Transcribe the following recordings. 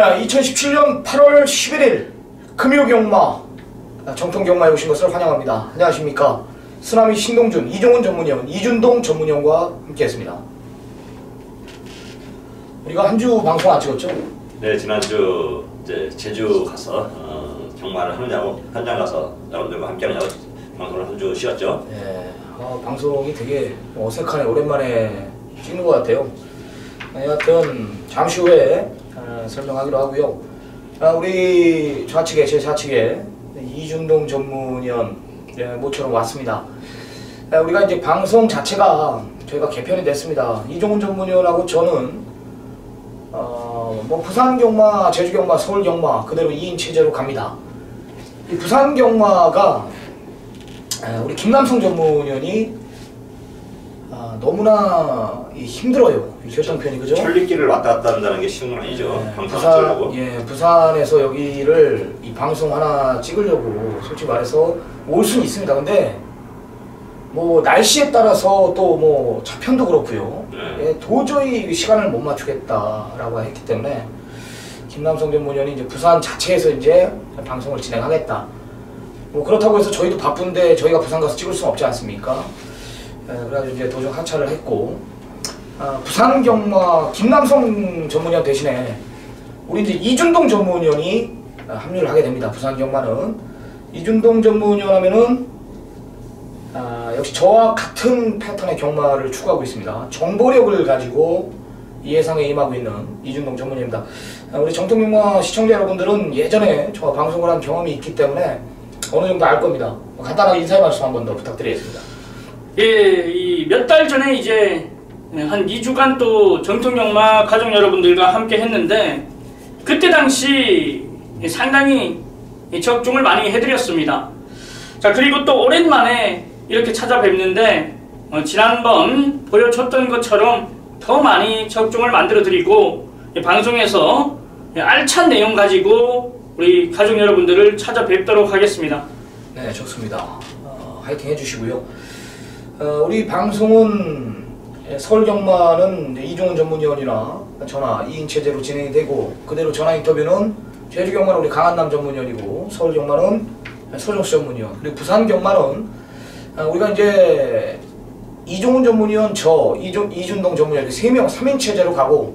네, 2017년 8월 11일 금요경마 정통경마에 오신 것을 환영합니다. 안녕하십니까. 쓰나미 신동준, 이종훈 전문위원, 이준동 전문위원과 함께했습니다. 우리가 한 주 방송 안 찍었죠? 네, 지난주 이제 제주 가서 경마를 하느냐고 현장 가서 여러분들과 함께하느냐고 방송을 한 주 쉬었죠. 네, 방송이 되게 어색하네. 오랜만에 찍는 것 같아요. 여하튼 잠시 후에 설명하기로 하고요. 우리 좌측에, 제 좌측에 이준동 전문위원 모처럼 왔습니다. 우리가 이제 방송 자체가 저희가 개편이 됐습니다. 이종훈 전문위원하고 저는 뭐 부산 경마, 제주 경마, 서울 경마 그대로 2인 체제로 갑니다. 이 부산 경마가 우리 김남성 전문위원이 너무나 힘들어요. 결정편이, 그죠? 천리길을 왔다 갔다 한다는 게 쉬운 건 아니죠. 부산에서 여기를 이 방송 하나 찍으려고 솔직히 말해서 올 수는 있습니다. 근데 뭐 날씨에 따라서 또 뭐 차편도 그렇고요. 도저히 시간을 못 맞추겠다라고 했기 때문에 김남성 전문위원이 이제 부산 자체에서 이제 방송을 진행하겠다. 뭐 그렇다고 해서 저희도 바쁜데 저희가 부산 가서 찍을 수는 없지 않습니까? 그래가지고 이제 도중 하차를 했고, 부산 경마 김남성 전문위원 대신에 우리 이제 이준동 전문위원이 합류를 하게 됩니다. 부산 경마는 이준동 전문위원 하면은 역시 저와 같은 패턴의 경마를 추구하고 있습니다. 정보력을 가지고 이 예상에 임하고 있는 이준동 전문위원입니다. 우리 정통경마 시청자 여러분들은 예전에 저와 방송을 한 경험이 있기 때문에 어느 정도 알 겁니다. 간단하게 인사의 말씀 한 번 더 부탁드리겠습니다. 예, 몇 달 전에 이제 한 2주간 또 정통경마 가족 여러분들과 함께 했는데, 그때 당시 상당히 적중을 많이 해드렸습니다. 자, 그리고 또 오랜만에 이렇게 찾아뵙는데 지난번 보여줬던 것처럼 더 많이 적중을 만들어 드리고 방송에서 알찬 내용 가지고 우리 가족 여러분들을 찾아뵙도록 하겠습니다. 네, 좋습니다. 화이팅 해주시고요. 우리 방송은 서울 경마는 이종훈 전문위원이나 전화 2인 체제로 진행이 되고, 그대로 전화 인터뷰는 제주 경마는 우리 강한남 전문위원이고, 서울 경마는 서정수 전문위원, 그리고 부산 경마는 우리가 이제 이종훈 전문위원, 저 이준동 전문위원 이렇게 3명 3인 체제로 가고,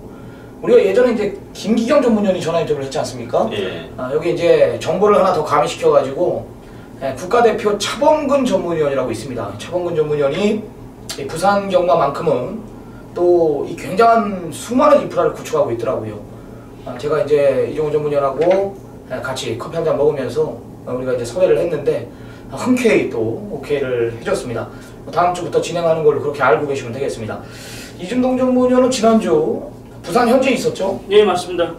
우리가 예전에 이제 김기경 전문위원이 전화 인터뷰를 했지 않습니까? 예. 여기 이제 정보를 하나 더 가미시켜 가지고 국가대표 차범근 전문위원이라고 있습니다. 차범근 전문위원이 부산 경마만큼은 또 이 굉장한 수많은 인프라를 구축하고 있더라고요. 제가 이제 이종훈 전문위원하고 같이 커피 한잔 먹으면서 우리가 이제 섭외를 했는데 흔쾌히 또 오케이를 해줬습니다. 다음 주부터 진행하는 걸로 그렇게 알고 계시면 되겠습니다. 이준동 전문위원은 지난주 부산 현지에 있었죠? 예, 맞습니다.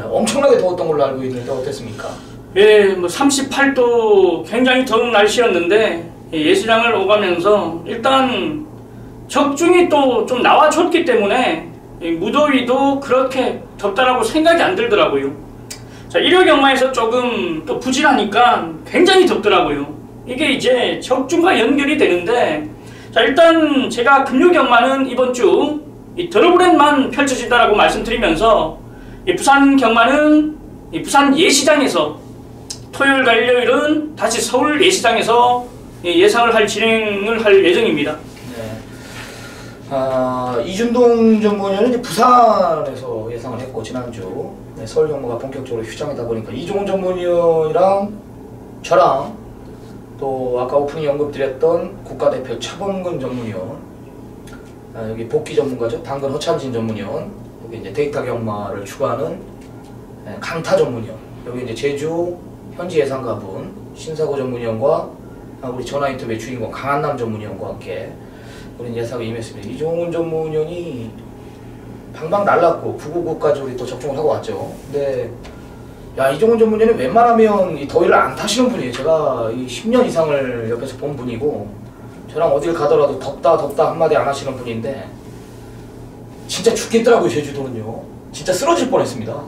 엄청나게 더웠던 걸로 알고 있는데 어땠습니까? 예, 뭐 38도 굉장히 더운 날씨였는데 예시장을 오가면서 일단 적중이 또 좀 나와줬기 때문에 무더위도 그렇게 덥다라고 생각이 안 들더라고요. 자, 일요 경마에서 조금 또 부진하니까 굉장히 덥더라고요. 이게 이제 적중과 연결이 되는데, 자, 일단 제가 금요 경마는 이번 주 이 더러브랜만 펼쳐진다라고 말씀드리면서 부산 경마는 부산 예시장에서 토요일과 일요일은 다시 서울 예시장에서 예상을 진행을 할 예정입니다. 네. 이준동 전문위원은 이제 부산에서 예상을 했고, 지난주 서울 경마가 본격적으로 휴장이다 보니까 이종훈 전문위원이랑 저랑 또 아까 오프닝 언급드렸던 국가대표 차범근 전문위원, 여기 복귀 전문가죠. 당근 허찬진 전문위원, 여기 이제 데이터 경마를 추구하는 강타 전문위원, 여기 이제 제주 현지 예상가분 신사고 전문위원과 우리 전화 인터뷰의 주인공 강한남 전문위원과 함께 우리 예상에 임했습니다. 이종훈 전문위원이 방방 날랐고 999까지 우리 또 접종을 하고 왔죠. 근데 야, 이종훈 전문위원은 웬만하면 이 더위를 안 타시는 분이에요. 제가 이 10년 이상을 옆에서 본 분이고, 저랑 어딜 가더라도 덥다 덥다 한마디 안 하시는 분인데 진짜 죽겠더라고요. 제주도는요. 진짜 쓰러질 뻔했습니다.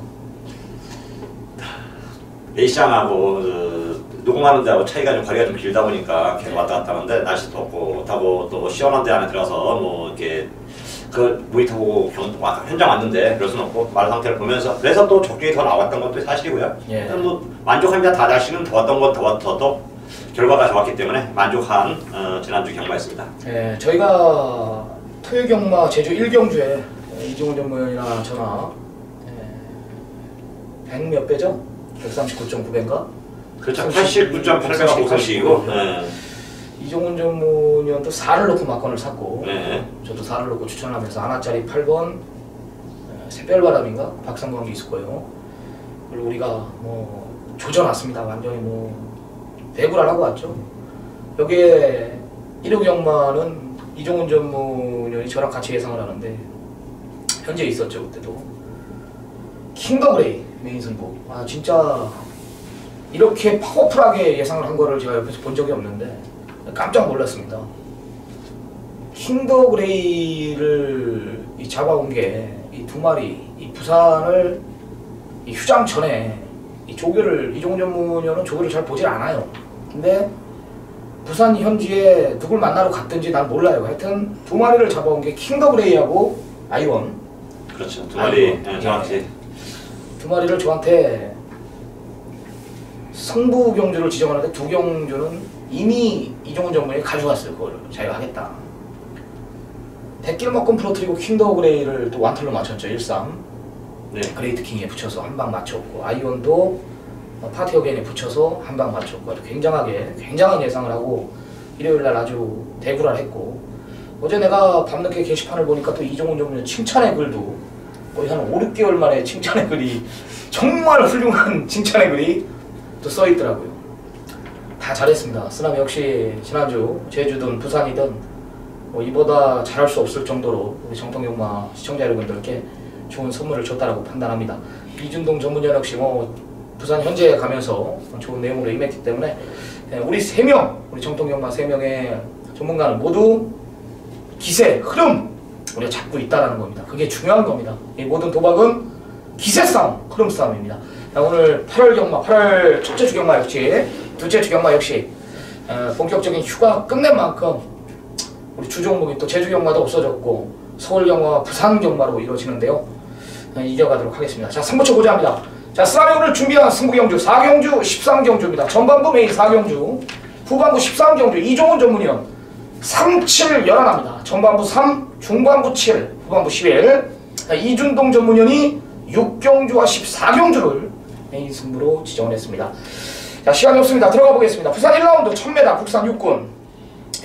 예시장하고 녹음하는 데하고 차이가 좀 거리가 좀 길다 보니까 계속 왔다 갔다 하는데, 날씨 덥고 또 시원한 데 안에 들어가서 뭐 이렇게 그 모니터 보고 현장 왔는데 그럴 수는 없고 말 상태를 보면서 그래서 또 적중이 더 나왔던 것도 사실이고요. 예. 뭐 만족합니다. 다 자신은 더웠던 건 더더 결과가 좋았기 때문에 만족한 지난주 경마였습니다. 예, 저희가 토요 경마 제주 1경주에 이종훈 전문이나 저나 100 몇 배죠? 139.9배인가? 그렇죠. 89.8배가 목선식이고 이종훈 전문위원도 4를 놓고 막건을 샀고 네. 저도 4를 놓고 추천하면서 하나짜리 8번 새별바람인가? 박상광도 있을 거예요. 그리고 우리가 뭐 조져놨습니다. 완전히 뭐 배구를 하고 왔죠. 여기에 1호 경마는 이종훈 전문위원이 저랑 같이 예상을 하는데 현재 있었죠. 그때도 킹더그레이 메인 승부. 아 진짜 이렇게 파워풀하게 예상을 한 거를 제가 옆에서 본 적이 없는데 깜짝 놀랐습니다. 킹더그레이를 잡아온 게 이 두 마리, 이 부산을 이 휴장 전에 이 조교를 이종훈 전문위원은 조교를 잘 보질 않아요. 근데 부산 현지에 누굴 만나러 갔든지 난 몰라요. 하여튼 두 마리를 잡아온 게 킹더그레이하고 아이원. 그렇죠. 두 마리 정확히. 두 마리를 저한테 승부 경주를 지정하는데 두 경주는 이미 이종훈 전문이 가져갔어요. 그거를 자기가 하겠다. 대길먹건 프로트리고 킹더그레이를 또 완털로 맞췄죠. 1-3. 네. 그레이트 킹에 붙여서 한 방 맞췄고 아이온도 파티 어게인에 붙여서 한 방 맞췄고 아주 굉장한 예상을 하고 일요일날 아주 대구를 했고 어제 내가 밤늦게 게시판을 보니까 또 이종훈 전문의 칭찬의 글도 거의 한 5, 6개월 만에 칭찬의 글이 정말 훌륭한 칭찬의 글이 또 써있더라고요. 다 잘했습니다. 쓰나미 역시 지난주 제주든 부산이든 뭐 이보다 잘할 수 없을 정도로 우리 정통경마 시청자 여러분들께 좋은 선물을 줬다라고 판단합니다. 이준동 전문위원 역시 뭐 부산 현지에 가면서 좋은 내용으로 임했기 때문에 우리 3명, 우리 정통경마 3명의 전문가는 모두 기세, 흐름 우리가 잡고 있다라는 겁니다. 그게 중요한 겁니다. 이 모든 도박은 기세 싸움, 흐름 싸움입니다. 자, 오늘 8월 경마, 8월 첫째 주 경마 역시, 둘째 주 경마 역시 본격적인 휴가 끝낸 만큼 우리 주종목이 또 제주 경마도 없어졌고 서울 경마와 부산 경마로 이루어지는데요. 이겨가도록 하겠습니다. 자, 승부처 보자 합니다. 자, 쓰나미 오늘 준비한 승부경주 4경주 13경주입니다. 전반부 메인 4경주, 후반부 13경주 이종훈 전문위원 3, 7 열어납니다. 전반부 3, 중반부 7, 후반부 11. 자, 이준동 전문위원이 6경주와 14경주를 메인 승부로 지정을 했습니다. 자, 시간이 없습니다. 들어가 보겠습니다. 부산 1라운드 1000m 국산 육군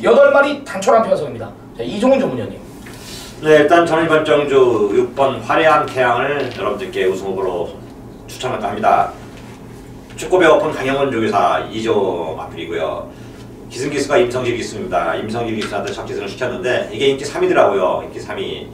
8마리 단촐한 편성입니다. 자, 이종훈 전문위원님. 네, 일단 저는 이번 경주 6번 화려한 태양을 여러분들께 우승후보로 추천할까 합니다. 축구배 오픈 강영원 조교사 2조 마필이고요. 기승기수가 임성길 기수입니다. 임성길 기수한테 첫 기승을 시켰는데 이게 인기 3위더라고요. 인기 3위.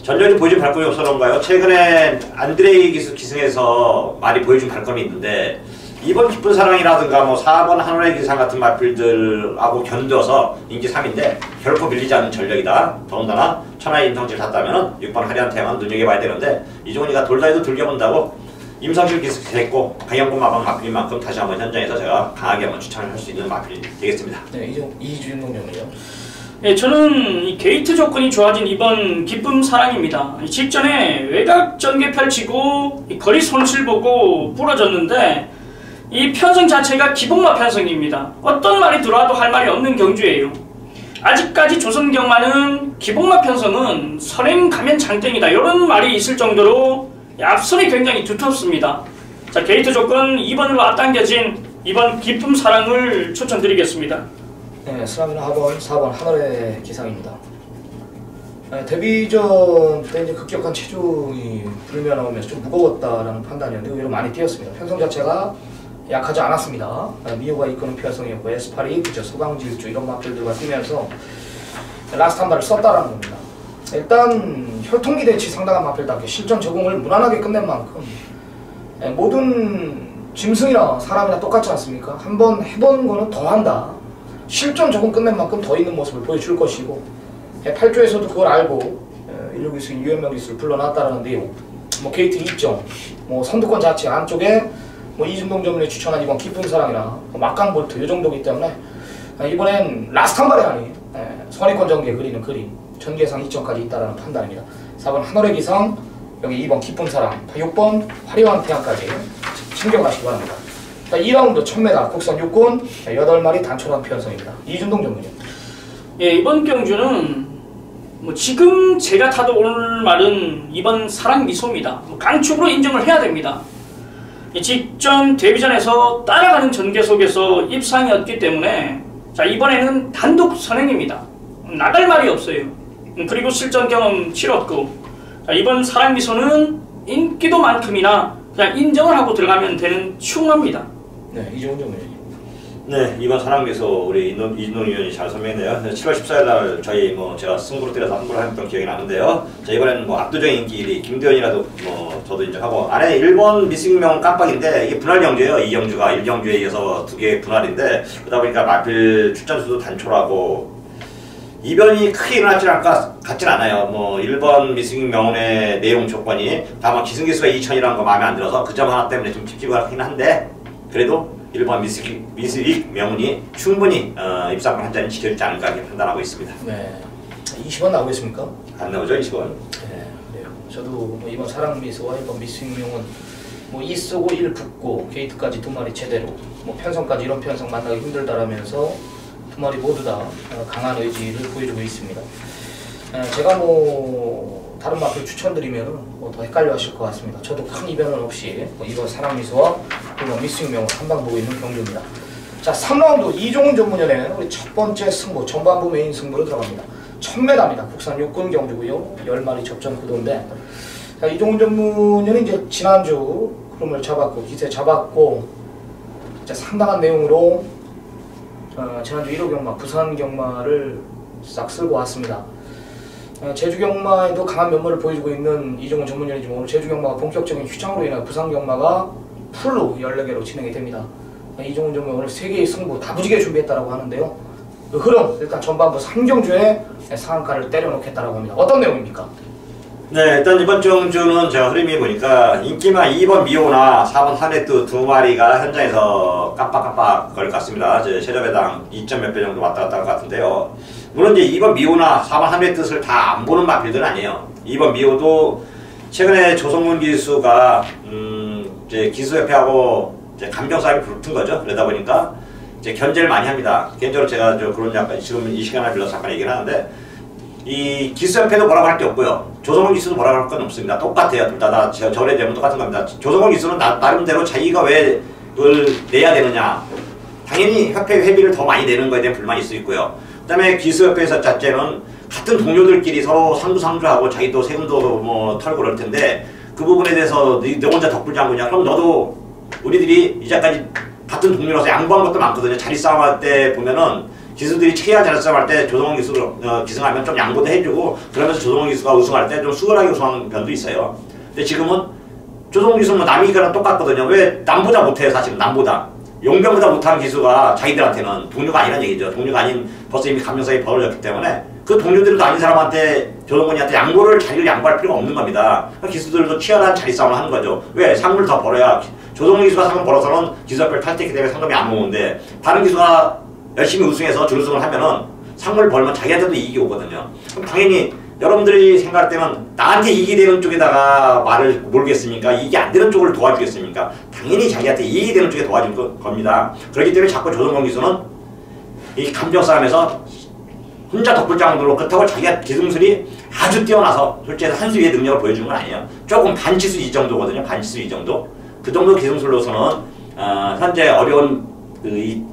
전적으로 보여준 발걸음이 없어서 그런가요? 최근에 안드레이 기수 기승에서 많이 보여준 발걸음이 있는데 이번 기쁜 사랑이라든가 뭐 4번 한올의 기상 같은 마필들하고 견뎌서 인기 3위인데 결코 밀리지 않는 전력이다. 더군다나 천하의 임성길 탔다면 6번 화려한 태양은 눈여겨봐야 되는데 이종훈이가 돌다해도 들겨본다고 임성길 기수 됐고 강영권 마방 마필인 만큼 다시 한번 현장에서 제가 강하게 한번 추천을 할 수 있는 마필이 되겠습니다. 네, 이준동 전문위원. 네, 저는 이 게이트 조건이 좋아진 이번 기쁨 사랑입니다. 직전에 외곽 전개 펼치고 이 거리 손실 보고 부러졌는데 이 편성 자체가 기복마 편성입니다. 어떤 말이 들어와도 할 말이 없는 경주예요. 아직까지 조선경마는 기복마 편성은 선행 가면 장땡이다 이런 말이 있을 정도로 앞선이 굉장히 두텁습니다. 자, 게이트 조건 2번으로 앞당겨진 이번 기쁨 사랑을 추천드리겠습니다. 네, 쓰나미는 하번, 4번 하늘의 기상입니다. 네, 데뷔전 때 이제 급격한 체중이 불며 나오면서 좀 무거웠다라는 판단이었는데 의외로 많이 뛰었습니다. 편성 자체가 약하지 않았습니다. 미호가 이끄는 편성이었고 에스파리, 그쵸, 소강질주 이런 마필들과 뛰면서 라스트 한 발을 썼다라는 겁니다. 일단 혈통기 대치 상당한 마필답게 실전 적응을 무난하게 끝낸 만큼 모든 짐승이나 사람이나 똑같지 않습니까? 한번 해본 거는 더 한다. 실전 적응 끝낸 만큼 더 있는 모습을 보여줄 것이고 8조에서도 그걸 알고 1루 기수인 유현명 기수를 불러놨다는 내용, 뭐 게이트 2점, 뭐 선두권 자체 안쪽에 뭐 이준동 전문이 추천한 이번 기쁜 사랑이나 막강볼트 이 정도기 때문에 이번엔 라스트 한 발이 아닌 선의권 전개 그리는 그림 전개상 이점까지 있다라는 판단입니다. 4번 하늘의 기상, 여기 2번 기쁜 사랑, 6번 화려한 태양까지 챙겨가시기 바랍니다. 2라운드 1000m 국선 6군 8마리 단촐한 편성입니다. 이준동 전문위원. 예, 이번 경주는 뭐 지금 제가 타도 올 말은 이번 사랑 미소입니다. 뭐 강축으로 인정을 해야 됩니다. 직전 데뷔전에서 따라가는 전개 속에서 입상이었기 때문에 자 이번에는 단독 선행입니다. 나갈 말이 없어요. 그리고 실전 경험 치렀고 자, 이번 사랑 미소는 인기도만큼이나 그냥 인정을 하고 들어가면 되는 충합니다. 네, 이종훈 전문위원. 네, 이번 사랑미소 우리 이준동 의원이 잘 설명했네요. 7월 14일 날 저희 제가 승부로 때려서 함부로 했던 기억이 나는데요. 자, 이번에는 압도적인 인기 1위 김도현이라도 저도 인정하고 안에 1번 미스익명 깜빡인데 이게 분할 경주예요. 이 경주가 1경주에 이어서 2개의 분할인데 그러다 보니까 마필 출전수도 단촐하고 이변이 크게 일어났지 같진 않아요. 1번 미스익 명운의 내용 조건이 다만 기승기수가 2000이라는 거 마음에 안 들어서 그 점 하나 때문에 좀 찝찝하긴 한데 그래도 1번 미스익 명운이 충분히 입상권 한 자리는 지켜지지 않을까 이렇게 판단하고 있습니다. 네, 20원 나오겠습니까? 안 나오죠 20원? 네, 그래요. 저도 이번 사랑 미소와 1번 미스익 명운 2 쓰고 1 붙고 게이트까지 2마리 제대로 편성까지 이런 편성 만나기 힘들다라면서 2마리 모두 다 강한 의지를 보여주고 있습니다. 제가 다른 마필 추천드리면 더 헷갈려 하실 것 같습니다. 저도 큰 이변은 없이 이번 사랑미소와 이번 미스익명을 한방 보고 있는 경주입니다. 자, 3라운드 이종훈 전문위원의 우리 첫 번째 승부, 전반부 메인 승부로 들어갑니다. 1000m입니다. 국산 6군 경주고요. 10마리 접전 구도인데 자, 이종훈 전문위원은 이제 지난주 흐름을 잡았고 기세 잡았고 진짜 상당한 내용으로 지난주 1호 경마, 부산 경마를 싹 쓸고 왔습니다. 제주 경마에도 강한 면모를 보여주고 있는 이종훈 전문위원이지만 오늘 제주 경마가 본격적인 휴장으로 인해 부산 경마가 풀로 14개로 진행이 됩니다. 이종훈 전문위원 오늘 3개의 승부 다부지게 준비했다고 하는데요. 그 흐름, 일단 전반부 3경주에 상한가를 때려놓겠다고 합니다. 어떤 내용입니까? 네, 일단 이번 경주는 제가 흐름이 보니까 인기만 2번 미호나 4번 하네트 2마리가 현장에서 깜빡깜빡 거릴 것 같습니다. 최저배당 2점 몇 배 정도 왔다 갔다 할 것 같은데요. 물론 이제 2번 미호나 4번 하네트를 다 안 보는 마필들은 아니에요. 2번 미호도 최근에 조성문 기수가 이제 기수협회하고 이제 감정 싸움이 붙은 거죠. 그러다 보니까 이제 견제를 많이 합니다. 개인적으로 제가 그런 약간 지금 이 시간을 빌려서 잠깐 얘기를 하는데 이 기수협회도 뭐라고 할 게 없고요. 조성원 기수도 뭐라고 할 건 없습니다. 똑같아요. 둘 다 절의 되면 똑같은 겁니다. 조성원 기수는 나름대로 자기가 왜 그걸 내야 되느냐. 당연히 협회 회비를 더 많이 내는 거에 대한 불만이 있을 있고요. 그 다음에 기수협회에서 자체는 같은 동료들끼리 서로 상주하고 자기도 세금도 털고 그럴 텐데 그 부분에 대해서 너 혼자 덕불장군이야. 그럼 너도 우리들이 이제까지 같은 동료라서 양보한 것도 많거든요. 자리 싸움할 때 보면은 기수들이 최하 자리 싸움할 때 조성원 기수로 기승하면 좀 양보도 해주고 그러면서 조성원 기수가 우승할 때 좀 수월하게 우승하는 편도 있어요. 근데 지금은 조성원 기수는 남이 이거랑 똑같거든요. 왜 남보다 못해요 사실은 남보다. 용병보다 못하는 기수가 자기들한테는 동료가 아니란 얘기죠. 동료가 아닌 벌써 이미 감정사에 벌어졌기 때문에 그 동료들도 아닌 사람한테 조성원이한테 자리를 양보할 필요가 없는 겁니다. 기수들도 치열한 자리 싸움을 하는 거죠. 왜? 상금을 더 벌어야 조성원 기수가 상금 벌어서는 기수협회를 탈퇴했기 때문에 상금이 안 오는데 다른 기수가 열심히 우승해서 준우승을 하면은 상금을 벌면 자기한테도 이익이 오거든요. 그럼 당연히 여러분들이 생각할 때는 나한테 이익이 되는 쪽에다가 말을 모르겠습니까? 이익이 안 되는 쪽을 도와주겠습니까? 당연히 자기한테 이익이 되는 쪽에 도와줄 겁니다. 그렇기 때문에 자꾸 조성원 기수는 이 감정 싸움에서 혼자 덕불장으로 그렇다고 자기가 기승술이 아주 뛰어나서 솔직히 한 수 위의 능력을 보여주는 건 아니에요. 조금 반치수 이 정도거든요. 반치수 이 정도. 그 정도 기승술로서는 현재 어려운 이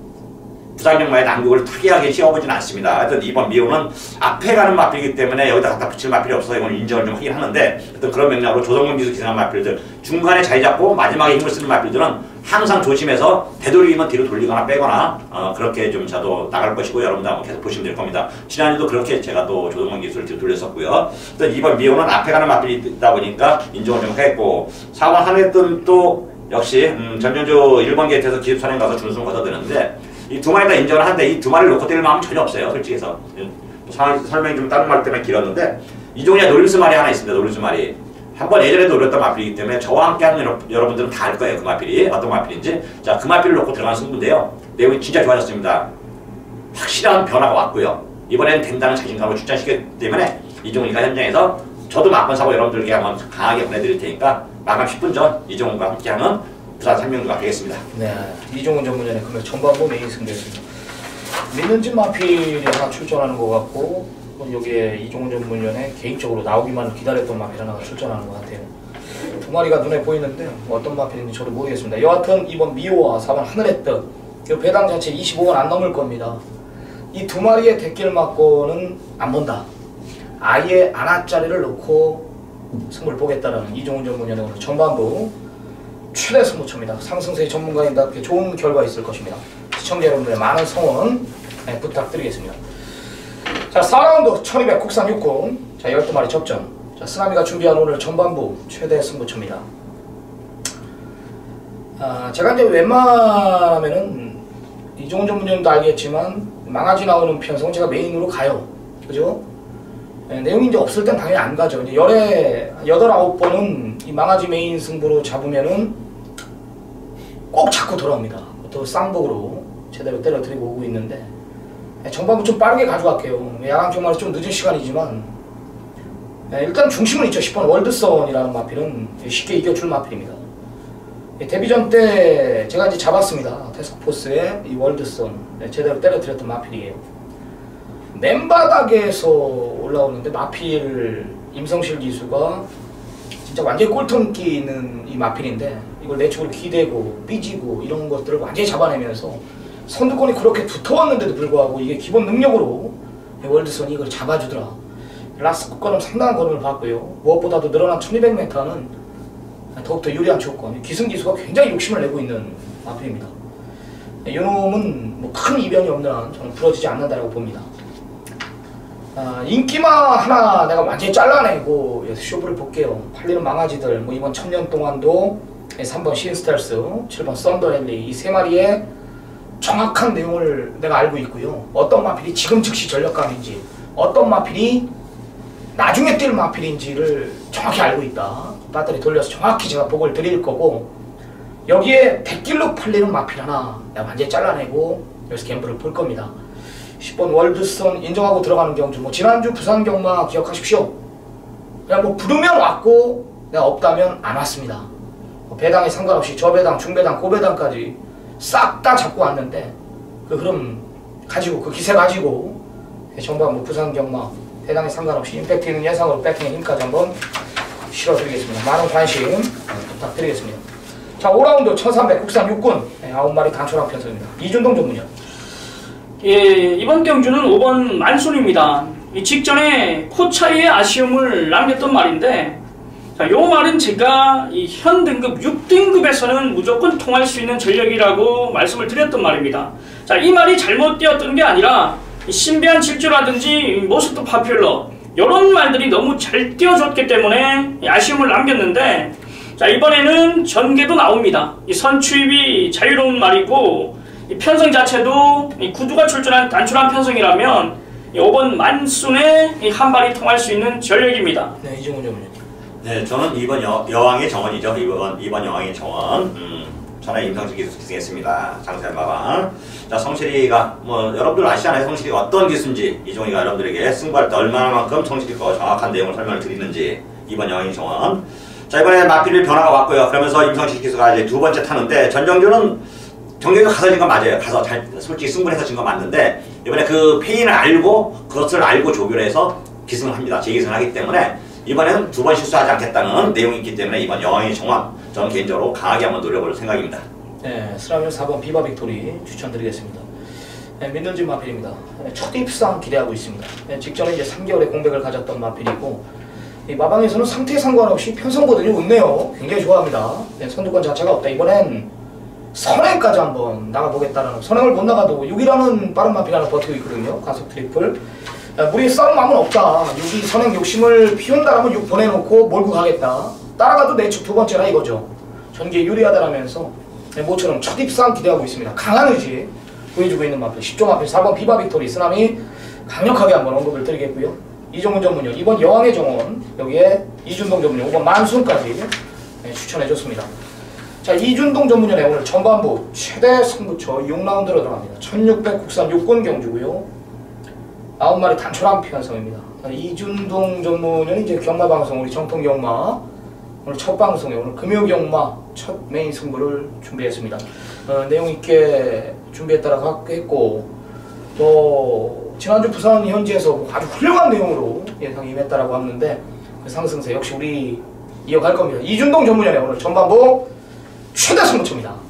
부산경마의 난국을 특이하게 씌워보지는 않습니다. 하여튼 이번 미호는 앞에 가는 마필이기 때문에 여기다 갖다 붙일 마필이 없어서 이건 인정을 좀 하긴 하는데 하여튼 그런 맥락으로 조성문 기수 기승한 마필들 중간에 자리 잡고 마지막에 힘을 쓰는 마필들은 항상 조심해서 되도록이면 뒤로 돌리거나 빼거나 그렇게 좀 저도 나갈 것이고 여러분도 한번 계속 보시면 될 겁니다. 지난주도 그렇게 제가 또 조성문 기수를 뒤로 돌렸었고요. 하여튼 이번 미호는 앞에 가는 마필이 있다 보니까 인정을 좀 했고 4번 한해뜸 또 역시 전전주 1번 게이트에서 기습선행 가서 준우승 거둬드는데 이 2마리 다 인정을 하는데 이 2마리를 놓고 때릴 마음은 전혀 없어요. 솔직히 해서 설명이 좀 다른 말 때문에 길었는데 이종훈이 노림수 말이 하나 있습니다. 노림수 말이 한번 예전에 노렸던 마필이기 때문에 저와 함께 하는 여러분들은 다 알 거예요. 그 마필이 어떤 마필인지. 자, 그 마필을 놓고 들어간 승부인데요. 내용이 진짜 좋아졌습니다. 확실한 변화가 왔고요. 이번엔 된다는 자신감을 출전시켰기 때문에 이종훈이가 현장에서 저도 막번 사고 여러분들께 한번 강하게 보내드릴 테니까 마감 10분 전 이종훈과 함께하는 부산 삼명주가 되겠습니다. 네, 이종훈 전문위원의 금액 전반부 메인 승부였습니다. 민은진 마필이 하나 출전하는 것 같고 여기에 이종훈 전문위원의 개인적으로 나오기만 기다렸던 마필 하나가 출전하는 것 같아요. 두 마리가 눈에 보이는데 어떤 마필인지 저도 모르겠습니다. 여하튼 2번 미호와 4번 하늘의 뜻, 이 배당 자체 25원 안 넘을 겁니다. 이 두 마리의 대길 맞고는 안 본다. 아예 안아짜리를 넣고 승부를 보겠다라는 이종훈 전문위원의 오늘 전반부 최대 승부처입니다. 상승세 전문가인답게 좋은 결과 있을 것입니다. 시청자 여러분들의 많은 성원 부탁드리겠습니다. 자, 4라운드 1200 국산 육군, 자 12마리 접전. 자, 쓰나미가 준비한 오늘 전반부 최대 승부처입니다. 제가 이제 웬만하면은 이종훈 전문위원도 알겠지만 망아지 나오는 편성은 제가 메인으로 가요. 그죠? 내용이 이제 없을 땐 당연히 안 가죠. 이제 열에 8, 9번은 이 망아지 메인 승부로 잡으면은 꼭 자꾸 돌아옵니다. 또 쌍복으로 제대로 때려드리고 오고 있는데 전반부 좀 빠르게 가져갈게요. 야간 경마는 좀 늦은 시간이지만 일단 중심은 있죠. 10번 월드선이라는 마필은 쉽게 이겨줄 마필입니다. 데뷔전 때 제가 이제 잡았습니다. 태스크포스의 이 월드선 제대로 때려드렸던 마필이에요. 맨바닥에서 올라오는데 마필 임성실 기수가 진짜 완전히 꼴통기 있는 이 마필인데 이걸 내축으로 기대고 삐지고 이런 것들을 완전히 잡아내면서 선두권이 그렇게 붙어왔는데도 불구하고 이게 기본 능력으로 월드선이 이걸 잡아주더라. 라스트 거는 상당한 걸음을 봤고요. 무엇보다도 늘어난 1200m는 더욱더 유리한 조건. 기승기수가 굉장히 욕심을 내고 있는 마필입니다. 이놈은 뭐 큰 이변이 없는 한 저는 부러지지 않는다고 봅니다. 인기마 하나 내가 완전히 잘라내고 쇼부를 볼게요. 팔리는 망아지들, 뭐 이번 천년 동안도 3번 신스텔스, 7번 썬더랠리 이 세 마리의 정확한 내용을 내가 알고 있고요. 어떤 마필이 지금 즉시 전력감인지, 어떤 마필이 나중에 뛸 마필인지를 정확히 알고 있다. 배터리 돌려서 정확히 제가 보고를 드릴 거고, 여기에 대길로 팔리는 마필 하나 내가 완전히 잘라내고 여기서 갬블을 볼 겁니다. 10번 월드선 인정하고 들어가는 경주, 뭐 지난주 부산 경마 기억하십시오. 그냥 뭐 부르면 왔고 내가 없다면 안 왔습니다. 뭐 배당에 상관없이 저배당, 중배당, 고배당까지 싹 다 잡고 왔는데 그 흐름 가지고 그 기세 가지고 전반부 부산 경마 배당에 상관없이 임팩트 있는 예상으로 배팅의 힘까지 한번 실어드리겠습니다. 많은 관심 부탁드리겠습니다. 자, 5라운드 1300 국산 육군 9마리 단촐한 편성입니다. 이준동 전문위원. 예, 이번 경주는 5번 만순입니다. 이 직전에 코차이의 아쉬움을 남겼던 말인데, 자, 요 말은 제가 이 현 등급 6등급에서는 무조건 통할 수 있는 전력이라고 말씀을 드렸던 말입니다. 자, 이 말이 잘못 되었던 게 아니라 신비한 질주라든지 모스트 파퓰러 이런 말들이 너무 잘 띄워줬기 때문에 아쉬움을 남겼는데, 자, 이번에는 전개도 나옵니다. 이 선추입이 자유로운 말이고 이 편성 자체도 이 구두가 출전한 단출한 편성이라면 이 5번 만순에 이 한 발이 통할 수 있는 전력입니다. 네, 이종훈 전문위원. 네, 저는 2번 여왕의 정원이죠. 2번 여왕의 정원. 저는 임성실 기수 기승했습니다. 장세마방. 자, 성실이가 뭐 여러분들 아시잖아요. 성실이가 어떤 기수인지, 이종이가 여러분들에게 승부할 때 얼마만큼 성실이가 정확한 내용을 설명을 드리는지. 2번 여왕의 정원. 자, 이번에 마필 변화가 왔고요. 그러면서 임성실 기수가 이제 두 번째 타는데, 전정주는 정경이 가서 진 건 맞아요. 가서 잘 솔직히 승부해서 진 건 맞는데, 이번에 그 페인을 알고 그것을 알고 조교를 해서 기승을 합니다. 재기승을 하기 때문에 이번에는 두 번 실수하지 않겠다는 내용이 있기 때문에 이번 여왕의 정원 저는 개인적으로 강하게 한번 노려볼 생각입니다. 네, 스라면 4번 비바 빅토리 추천드리겠습니다. 네, 민은진 마필입니다. 네, 첫 입상 기대하고 있습니다. 네, 직전에 이제 3개월의 공백을 가졌던 마필이고, 이 마방에서는 상태에 상관없이 편성거든요. 좋네요. 굉장히 좋아합니다. 네, 선두권 자체가 없다. 이번엔 선행까지 한번 나가보겠다는, 선행을 못 나가도 6이라는 빠른 마필 하나 버티고 있거든요. 가속 트리플. 무리 싸움 마음은 없다. 6이 선행 욕심을 피운다라면 6 보내놓고 몰고 가겠다. 따라가도 내축 두 번째라 이거죠. 전기에 유리하다라면서 모처럼 첫 입상 기대하고 있습니다. 강한 의지 보여주고 있는 마필. 10조 마필 4번 비바 빅토리 쓰나미 강력하게 한번 언급을 드리겠고요. 이종훈 전문위원, 2번 여왕의 정원, 여기에 이준동 전문위원, 5번 만순까지 추천해줬습니다. 자, 이준동 전문위원의 오늘 전반부 최대 승부처 6라운드로 들어갑니다. 1600 국산 육군 경주고요. 9마리 단촐한 편성입니다. 이준동 전문위원이 이제 경마 방송 우리 정통 경마 오늘 첫 방송에 오늘 금요 경마 첫 메인 승부를 준비했습니다. 내용 있게 준비했다라고 했고 또 지난주 부산 현지에서 아주 훌륭한 내용으로 예상 임했다라고 하는데 그 상승세 역시 우리 이어갈 겁니다. 이준동 전문위원의 오늘 전반부 최대 승부처입니다.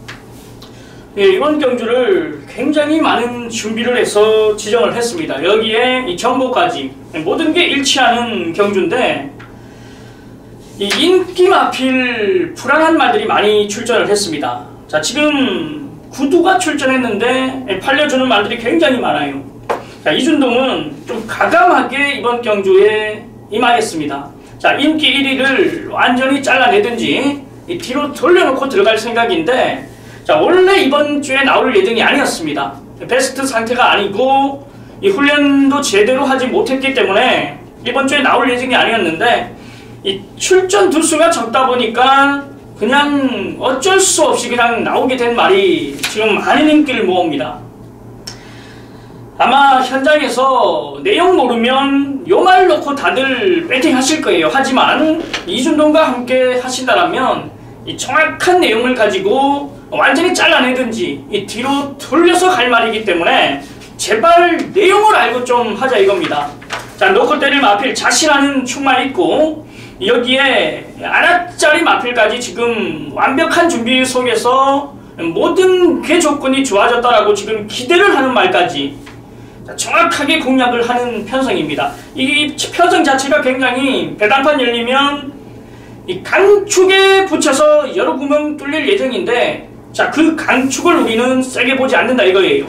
예, 이번 경주를 굉장히 많은 준비를 해서 지정을 했습니다. 여기에 이 정보까지 모든 게 일치하는 경주인데 이 인기 마필 불안한 말들이 많이 출전을 했습니다. 자, 지금 구두가 출전했는데 팔려주는 말들이 굉장히 많아요. 자, 이준동은 좀 과감하게 이번 경주에 임하겠습니다. 자, 인기 1위를 완전히 잘라내든지 이 뒤로 돌려놓고 들어갈 생각인데 자, 원래 이번 주에 나올 예정이 아니었습니다. 베스트 상태가 아니고 이 훈련도 제대로 하지 못했기 때문에 이번 주에 나올 예정이 아니었는데 이 출전 두수가 적다 보니까 그냥 어쩔 수 없이 그냥 나오게 된 말이 지금 많은 인기를 모읍니다. 아마 현장에서 내용 모르면 요 말 놓고 다들 배팅 하실 거예요. 하지만 이준동과 함께 하신다라면 이 정확한 내용을 가지고 완전히 잘라내든지 이 뒤로 돌려서 갈 말이기 때문에 제발 내용을 알고 좀 하자 이겁니다. 자, 놓고 때릴 마필 자신하는 축만 있고 여기에 아라짜리 마필까지 지금 완벽한 준비 속에서 모든 개 조건이 좋아졌다라고 지금 기대를 하는 말까지 자, 정확하게 공략을 하는 편성입니다. 이 편성 자체가 굉장히 배당판 열리면 이 강축에 붙여서 여러 구멍 뚫릴 예정인데 자, 그 강축을 우리는 세게 보지 않는다 이거예요.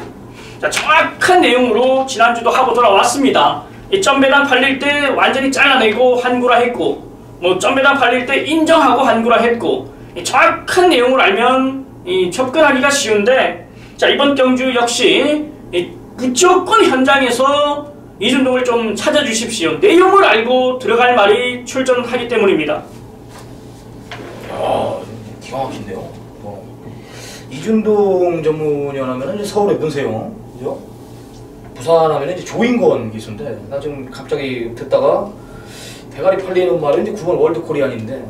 자, 정확한 내용으로 지난주도 하고 돌아왔습니다. 이 점배당 팔릴 때 완전히 잘라내고 한구라 했고 뭐 점배당 팔릴 때 인정하고 한구라 했고 이 정확한 내용을 알면 이 접근하기가 쉬운데 자, 이번 경주 역시 이 무조건 현장에서 이준동을 좀 찾아주십시오. 내용을 알고 들어갈 말이 출전하기 때문입니다. 야, 기가 막힌데요. 이준동 전문위원 하면 이제 서울의 문세영, 그죠? 부산 하면 이제 조인권 기수인데 나 지금 갑자기 듣다가 대가리 팔리는 말은 이제 9번 월드 코리안인데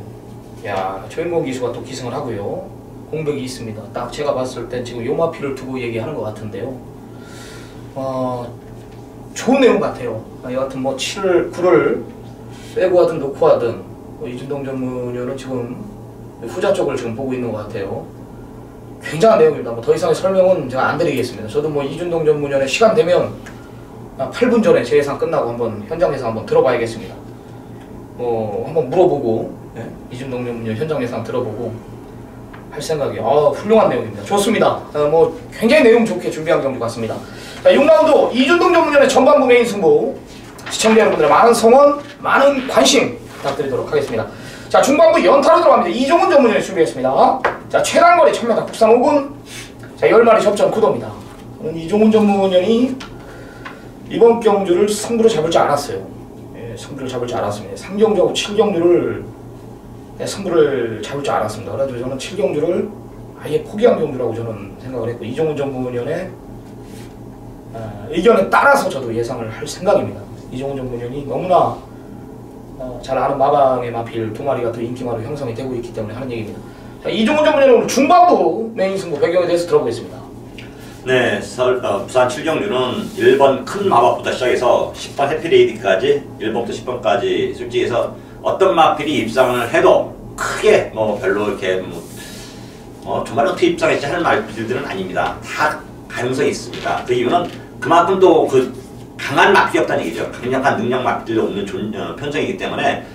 야, 조인권 기수가 또 기승을 하고요. 공백이 있습니다. 딱 제가 봤을 때 지금 요마피를 두고 얘기하는 것 같은데요. 좋은 내용 같아요. 여하튼 뭐 7을 9를 빼고 하든 놓고 하든 이준동 전문위원은 지금 후자 쪽을 지금 보고 있는 것 같아요. 굉장한 내용입니다. 뭐 더 이상의 설명은 제가 안 드리겠습니다. 저도 뭐 이준동 전문위원회 시간 되면 8분 전에 제 예상 끝나고 한번 현장 예상 한번 들어봐야겠습니다. 한번 물어보고 이준동 전문위원 현장 예상 들어보고 할 생각이 훌륭한 내용입니다. 좋습니다. 뭐 굉장히 내용 좋게 준비한 경주 같습니다. 자, 6라운드 이준동 전문위원회 전반부 메인 승부 시청자 여러분들의 많은 성원, 많은 관심 부탁드리도록 하겠습니다. 자, 중반부 연타로 들어갑니다. 이종훈 전문위원이 준비했습니다. 자, 최단거리 1000m 국산 5군. 자, 10마리 접전 구도입니다. 이종훈 전문위원이 이번 경주를 승부로 잡을 줄 알았어요. 예, 승부를 잡을 줄 알았습니다. 3경주하고 7경주를 승부를 잡을 줄 알았습니다. 그래서 저는 7경주를 아예 포기한 경주라고 저는 생각을 했고 이종훈 전문위원의 의견에 따라서 저도 예상을 할 생각입니다. 이종훈 전문위원이 너무나 잘 아는 마방의 마필 2마리가 더 인기마로 형성이 되고 있기 때문에 하는 얘기입니다. 자, 이종훈 전문위원은 오늘 중반부 메인 승부 배경에 대해서 들어보겠습니다. 네, 부산 7경주는 1번 큰 마법부터 시작해서 10번 해피레이디까지 1번부터 10번까지 솔직히 해서 어떤 마필이 입상을 해도 크게 뭐 별로 이렇게 정말 어떻게 입상했지 하는 마필들은 아닙니다. 다 가능성이 있습니다. 그 이유는 그만큼 또 그 강한 마필이 없다는 얘기죠. 강력한 능력 마필이 없는 편성이기 때문에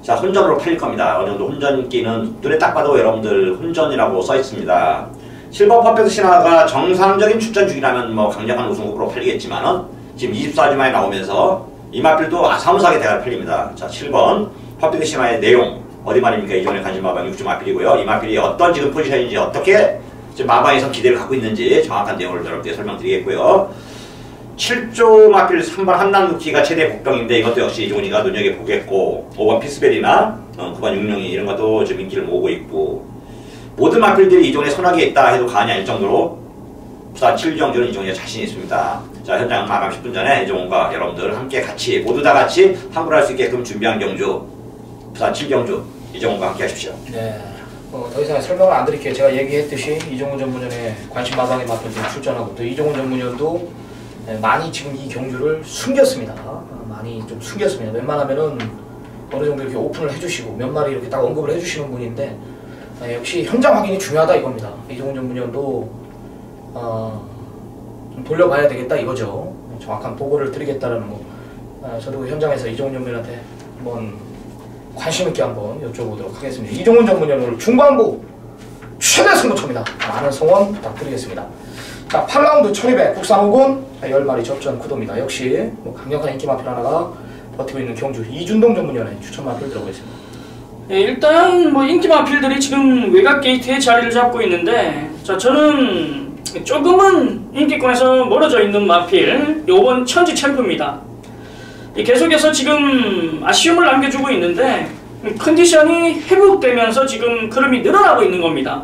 자, 혼전으로 팔릴 겁니다. 어느 정도 혼전기는 눈에 딱 봐도 여러분들 혼전이라고 써 있습니다. 7번 퍼펙트 신화가 정상적인 출전 중이라면 뭐 강력한 우승 후보로 팔리겠지만은 지금 24주만에 나오면서 이 마필도 아사무사하게 대가 팔립니다. 자, 7번 퍼펙트 신화의 내용 어디 말입니까? 이전에 간질 마방 6주 마필이고요. 이 마필이 어떤 지금 포지션인지 어떻게 지금 마방에서 기대를 갖고 있는지 정확한 내용을 여러분께 설명드리겠고요. 7조 마필 3번 한남루키가 최대 복병인데 이것도 역시 이종훈이가 눈여겨보겠고 5번 피스벨이나 9번 육룡이 이런 것도 지금 인기를 모으고 있고 모든 마필들이 이종훈의 손아귀에 있다 해도 과언이 아닐 정도로 부산 7경주는 이종훈이 자신 있습니다. 자, 현장 마감 10분 전에 이종훈과 여러분들 함께 같이 모두 다 같이 함구할 수 있게끔 준비한 경주 부산 7경주 이종훈과 함께 하십시오. 네. 더 이상 설명을 안 드릴게요. 제가 얘기했듯이 이종훈 전문위원의 관심 마방에 맞춰 출전하고 또 이종훈 전문위원도 많이 지금 이 경주를 숨겼습니다. 많이 좀 숨겼습니다. 웬만하면은 어느 정도 이렇게 오픈을 해주시고 몇 마리 이렇게 딱 언급을 해주시는 분인데 역시 현장 확인이 중요하다 이겁니다. 이종훈 전문위원도 좀 돌려봐야 되겠다 이거죠. 정확한 보고를 드리겠다는 거. 저도 현장에서 이종훈 전문위원한테 한번 관심 있게 한번 여쭤보도록 하겠습니다. 이종훈 전문위원 오늘 중반부 최대 승부처입니다. 많은 성원 부탁드리겠습니다. 자, 8라운드 1200 국산 5군 10마리 접전 구도입니다. 역시 강력한 인기 마필 하나가 버티고 있는 경주 이준동 전문위원의 추천 마필 들어보겠습니다. 네, 일단 인기 마필들이 지금 외곽 게이트에 자리를 잡고 있는데, 자, 저는 조금은 인기권에서 멀어져 있는 마필 5번 천지 챔프입니다. 계속해서 지금 아쉬움을 남겨주고 있는데 컨디션이 회복되면서 지금 흐름이 늘어나고 있는 겁니다.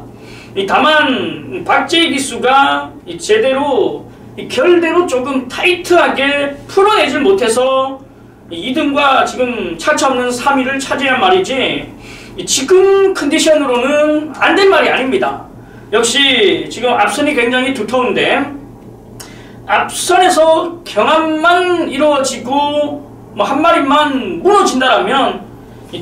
다만 박재희 기수가 제대로 결대로 조금 타이트하게 풀어내질 못해서 2등과 지금 차차 없는 3위를 차지한 말이지 지금 컨디션으로는 안 된 말이 아닙니다. 역시 지금 앞선이 굉장히 두터운데 앞선에서 경합만 이루어지고 한 마리만 무너진다라면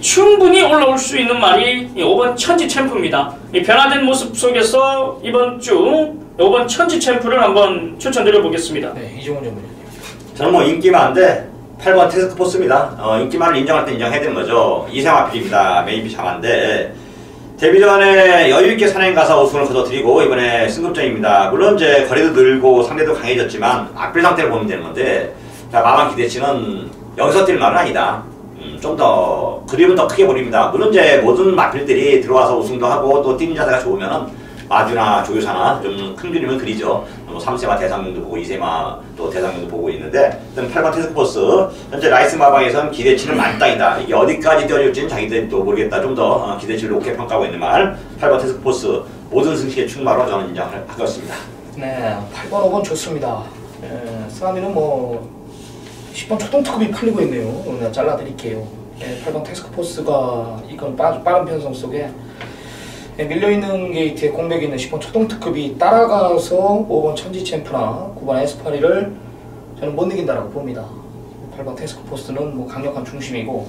충분히 올라올 수 있는 말이 5번 천지 챔프입니다. 변화된 모습 속에서 이번 주 5번 천지 챔프를 한번 추천드려 보겠습니다. 네, 이종훈 전문위원. 저는 인기만인데 8번 테스크포스입니다. 인기만을 인정할 때 인정해야 되는 거죠. 이생화필입니다. 메인비 장한데 데뷔 전에 여유있게 산행 가서 우승을 거둬들이고 이번에 승급전입니다. 물론 이제 거리도 늘고 상대도 강해졌지만 앞필 상태를 보면 되는 건데, 자, 마방 기대치는 여기서 뛸 말은 아니다. 좀 더 그림은 더 크게 보입니다. 물론 이제 모든 마필들이 들어와서 우승도 하고 또 뛰는 자세가 좋으면은 마주나 조교사나 좀 큰 그림은 그리죠. 3세마 대상경도 보고 2세마 또 대상경도 보고 있는데, 일단 8번 테스크포스 현재 라이스 마방에선 기대치는 만땅이다. 이게 어디까지 뛰어줄지는 자기들이 또 모르겠다. 좀 더 기대치를 높게 평가하고 있는 말 8번 테스크포스 모든 승시의 충마로 저는 인정을 하겠습니다. 네, 8번 5번 좋습니다. 쓰나미는 10번 초동특급이 팔리고 있네요. 오늘 잘라드릴게요. 8번 테스크포스가 이건 빠른 편성 속에 밀려있는 게이트에 공백이 있는 10번 초동특급이 따라가서 5번 천지챔프나 9번 에스파리를 저는 못 이긴다라고 봅니다. 8번 테스크포스는 강력한 중심이고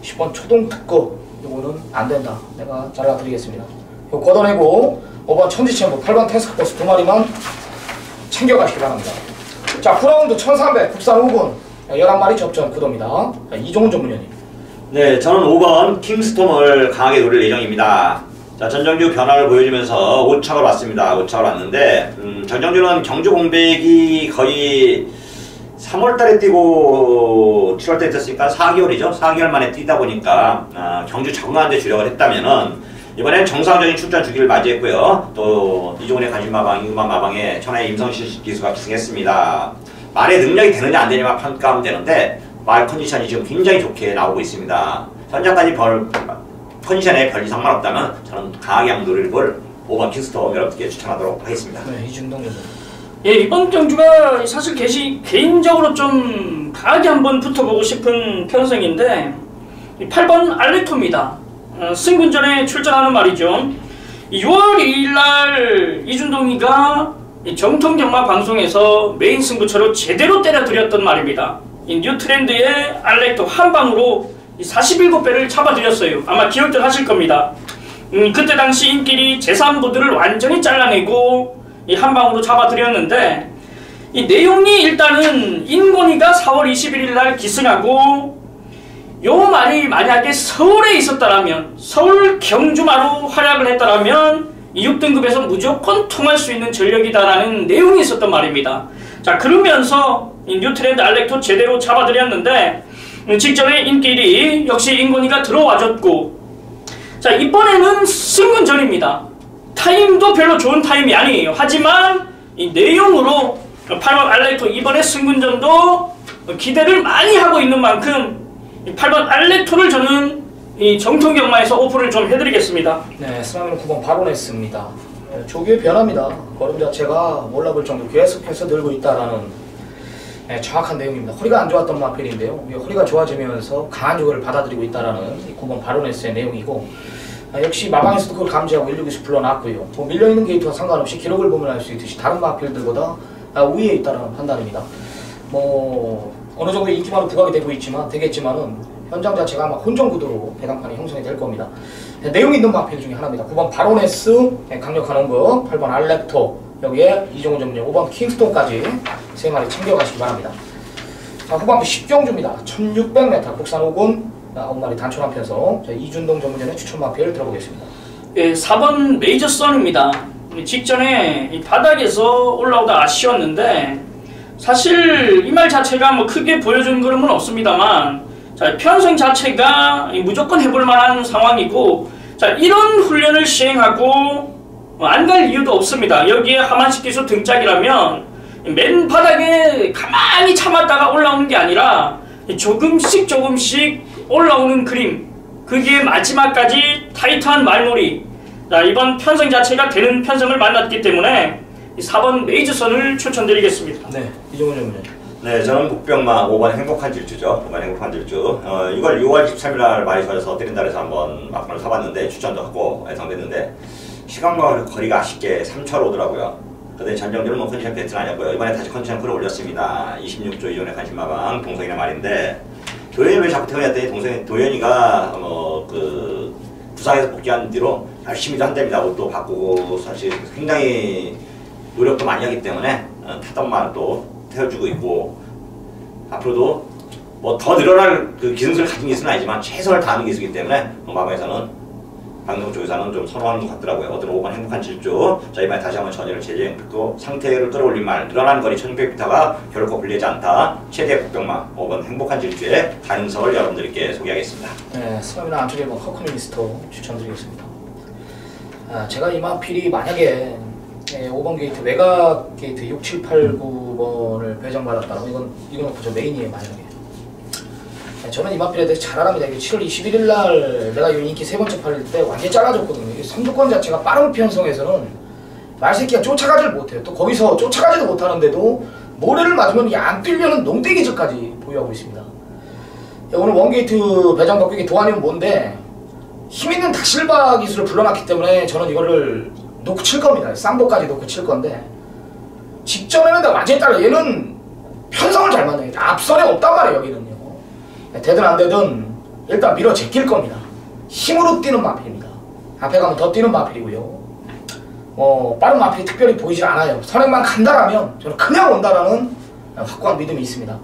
10번 초동특급 이거는 안된다. 내가 잘라드리겠습니다. 이거 걷어내고 5번 천지챔프 8번 테스크포스 2마리만 챙겨가시기 바랍니다. 자, 9라운드 1300 국산 5군 11마리 접전 구도입니다. 이종훈 전문위원님. 네, 저는 5번 킹스톰을 강하게 노릴 예정입니다. 자, 전정주 변화를 보여주면서 5착을 왔습니다. 5착을 왔는데, 전정주는 경주 공백이 거의 3월달에 뛰고 7월달에 뛰었으니까 4개월이죠. 4개월 만에 뛰다 보니까 경주 적응하는 데 주력을 했다면은 이번엔 정상적인 출전 주기를 맞이했고요. 또 이종훈의 관심마방, 임금만 마방에 천하의 임성실 기수가 기승했습니다. 말의 능력이 되느냐 안 되느냐만 평가하면 되는데 말 컨디션이 지금 굉장히 좋게 나오고 있습니다. 현장까지 컨디션에 별 이상만 없다면 저는 강하게 한번 노리를 볼 5번 킹스톰 여러분께 추천하도록 하겠습니다. 네, 이준동 전문. 예, 이번 경주가 사실 개인적으로 좀 강하게 한번 붙어보고 싶은 편성인데 8번 알렉토입니다. 승군전에 출전하는 말이죠. 6월 2일날 이준동이가 정통경마 방송에서 메인 승부처로 제대로 때려드렸던 말입니다. 이 뉴트렌드의 알렉토 한 방으로 47배를 잡아드렸어요. 아마 기억들 하실 겁니다. 그때 당시 인기리 제3부들을 완전히 잘라내고 이 한 방으로 잡아드렸는데, 이 내용이 일단은 인권이가 4월 21일날 기승하고 요 말이 만약에 서울에 있었다라면, 서울 경주마로 활약을 했다라면 이 6등급에서 무조건 통할 수 있는 전력이다라는 내용이 있었단 말입니다. 자, 그러면서 이 뉴트렌드 알렉토 제대로 잡아드렸는데 직전에 인기리 역시 인권이가 들어와줬고, 자, 이번에는 승군전입니다. 타임도 별로 좋은 타임이 아니에요. 하지만 이 내용으로 8번 알렉토 이번에 승군전도 기대를 많이 하고 있는 만큼 8번 알렉토를 저는 이 정통경마에서 오픈을 좀 해드리겠습니다. 네, 쓰나미는 9번 바로네스입니다. 조기의 변화입니다. 걸음 자체가 몰라볼 정도로 계속해서 늘고 있다라는 정확한 내용입니다. 허리가 안 좋았던 마필인데요. 허리가 좋아지면서 강한 조기를 받아들이고 있다라는 9번 바로네스의 내용이고, 역시 마방에서도 그걸 감지하고 169에서 불러놨고요. 뭐 밀려있는 게이트와 상관없이 기록을 보면 알 수 있듯이 다른 마필들보다 우위에 있다는 판단입니다. 뭐 어느 정도 인기만은 부각이 되겠지만은 현장 자체가 아마 혼전 구도로 배당판이 형성이 될 겁니다. 내용 있는 마필 중에 하나입니다. 9번 바로네스, 강력한 언급, 8번 알렉토, 여기에 이종훈 전문의 5번 킹스톤까지 3마리 챙겨가시기 바랍니다. 자, 후반부 10경주입니다. 1600m 국산 5군 9마리 단촐한 편성. 자, 이준동 전문전의 추천 마필 들어보겠습니다. 예, 4번 메이저 선입니다. 직전에 이 바닥에서 올라오다 아쉬웠는데 사실 이 말 자체가 뭐 크게 보여준 그림은 없습니다만, 자, 편성 자체가 무조건 해볼 만한 상황이고, 자, 이런 훈련을 시행하고 안 갈 이유도 없습니다. 여기에 하만식 기수 등짝이라면 맨 바닥에 가만히 참았다가 올라오는 게 아니라 조금씩 올라오는 그림, 그게 마지막까지 타이트한 말놀이. 자, 이번 편성 자체가 되는 편성을 만났기 때문에 4번 메이저선을 추천드리겠습니다. 네, 이종훈 전문의. 네, 저는 국병마 5번 행복한 질주죠. 5번 행복한 질주. 이걸 6월 23일날 많이 좋아져서 때린다 해서 한번 막판을 사봤는데 추천도 하고 예상됐는데 시간과 거리가 아쉽게 3초로 오더라고요. 근데 전정들은 뭐 컨디션 배트는 아니었고요. 이번에 다시 컨디션 끌어올렸습니다. 26조 이전의 관심마방 동성이네 말인데, 도현이 왜 자꾸 태어났더니 도현이가 부상에서 복귀한 뒤로 열심히 한답니다. 옷도 바꾸고 사실 굉장히 노력도 많이 하기 때문에 타던 말을 또 태워주고 있고, 앞으로도 뭐 더 늘어날 그 기능을 가진 기술은 아니지만 최선을 다하는 기술이기 때문에 마방에서는 방송 쪽에서는 좀 선호하는 것 같더라고요. 어떤 5번 행복한 질주. 자, 이번에 다시 한번 전열을 재조정했고 상태를 끌어올린 말, 늘어나는 거리 1600m가 결코 불리지 않다. 최대 국병마 5번 행복한 질주의 단서를 여러분들께 소개하겠습니다. 네, 스마미나 안쪽 1번 커커미니스터 추천드리겠습니다. 제가 이 마필이 만약에 5번 게이트 외곽 게이트 6, 7, 8, 9번을 배정받았다면 이건 그저 메인이에요. 만약에 저는 이 마필에 대해서 잘 알아갑니다. 이게 7월 21일날 내가 이 인기 3번째 팔릴 때 완전히 잘라줬거든요. 이게 선두권 자체가 빠른 편성에서는 말새끼가 쫓아가지를 못해요. 또 거기서 쫓아가지도 못하는데도 모래를 맞으면 안 뛰려는 농대기질까지 보유하고 있습니다. 오늘 원게이트 배정받고 이게 도안이면 뭔데, 힘있는 닥실바 기술을 불러놨기 때문에 저는 이거를 놓고 칠 겁니다. 쌍보까지 놓고 칠 건데, 직전에는 내가 완전히 잘라. 얘는 편성을 잘 맞네. 앞선에 없단 말이에요. 여기는요. 되든 안 되든 일단 밀어 제낄 겁니다. 힘으로 뛰는 마필입니다. 앞에 가면 더 뛰는 마필이고요. 빠른 마필이 특별히 보이질 않아요. 선행만 간다라면 저는 그냥 온다라는 확고한 믿음이 있습니다.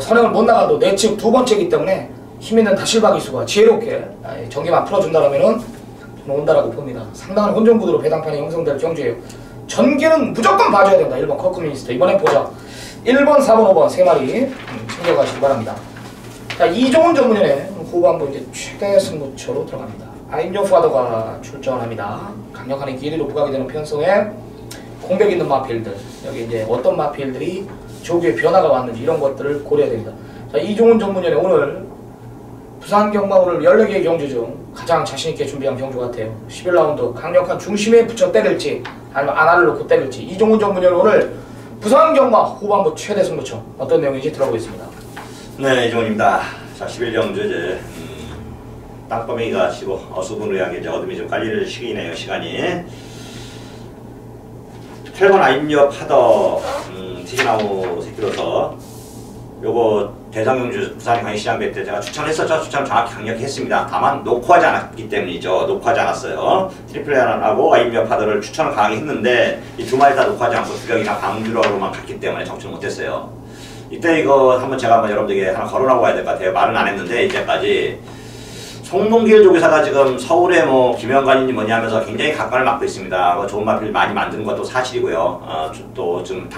선행을 못 나가도 내 측 두 번째이기 때문에 힘있는 다실바 기수가 지혜롭게 전개만 풀어준다라면은 저는 온다라고 봅니다. 상당한 혼전 구도로 배당판이 형성될 경주예요. 전개는 무조건 봐줘야 됩니다. 1번 커크미니스터. 이번엔 보자. 1번, 4번, 5번 3마리 챙겨가시기 바랍니다. 자, 이종훈 전문연의 후반부 이제 최대 승부처로 들어갑니다. I'm your father가 출전합니다. 강력한 길이로 부각이 되는 편성에 공백 있는 마필들, 여기 이제 어떤 마필들이 조기에 변화가 왔는지 이런 것들을 고려해야 됩니다. 자, 이종훈 전문연의 오늘 부산 경마 오늘 14개의 경주 중 가장 자신있게 준비한 경주 같아요. 11라운드 강력한 중심에 붙여 때릴지 아니면 안화를 놓고 때릴지, 이종훈 전문연의 오늘 부산 경마 후반부 최대 승부처 어떤 내용인지 들어보겠습니다. 네, 이종훈입니다. 자, 11경주 이제 땅거미가 치고 어수분의하게 이제 어둠이 좀 깔릴 시기네요. 시간이 8번 아임녀 파더 티지나무 새끼로서 요거 대상경주 부산 강의시장배 때 제가 추천했었죠. 추천 정확히 강력히 했습니다. 다만 놓고 하지 않았기 때문이죠. 놓고 하지 않았어요. 트리플 레안하고 아임녀 파더를 추천을 강하게 했는데 이 두 마리 다 놓고 하지 않고 주력이나 강주로만 갔기 때문에 정치를 못했어요. 이때 이거 제가 한번 여러분들에게 하나 거론하고 가야 될 것 같아요. 말은 안 했는데 이제까지 송동길 조교사가 지금 서울에 뭐 김영관인지 뭐냐 하면서 굉장히 각광을 맡고 있습니다. 좋은 마필 많이 만드는 것도 사실이고요. 또 지금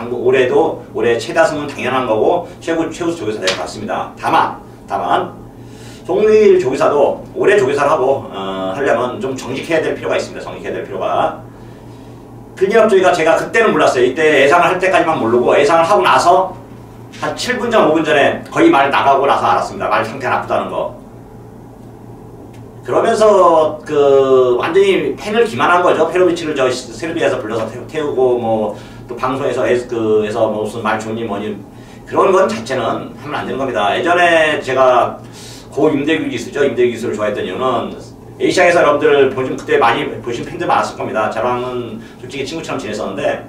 올해 최다승은 당연한 거고 최우수 조교사 될 것 같습니다. 다만 송동길 조교사도 올해 조교사를 하고 하려면 좀 정직해야 될 필요가 있습니다. 정직해야 될 필요가. 클리업 조이가 제가 그때는 몰랐어요. 이때 예상을 할 때까지만 모르고 예상을 하고 나서 한 7분 전, 5분 전에 거의 말 나가고 나서 알았습니다. 말 상태가 나쁘다는 거. 그러면서 그 완전히 팬을 기만한 거죠. 페로비치를 저 세르비아에서 불러서 태우고 뭐 또 방송에서 에서 뭐 무슨 말 좋니 뭐니 그런 건 자체는 하면 안 되는 겁니다. 예전에 제가 고 임대규 기수죠. 임대규 기수를 좋아했던 이유는 A시장에서 여러분들 그때 많이 보신 팬들 많았을 겁니다. 저랑은 솔직히 친구처럼 지냈었는데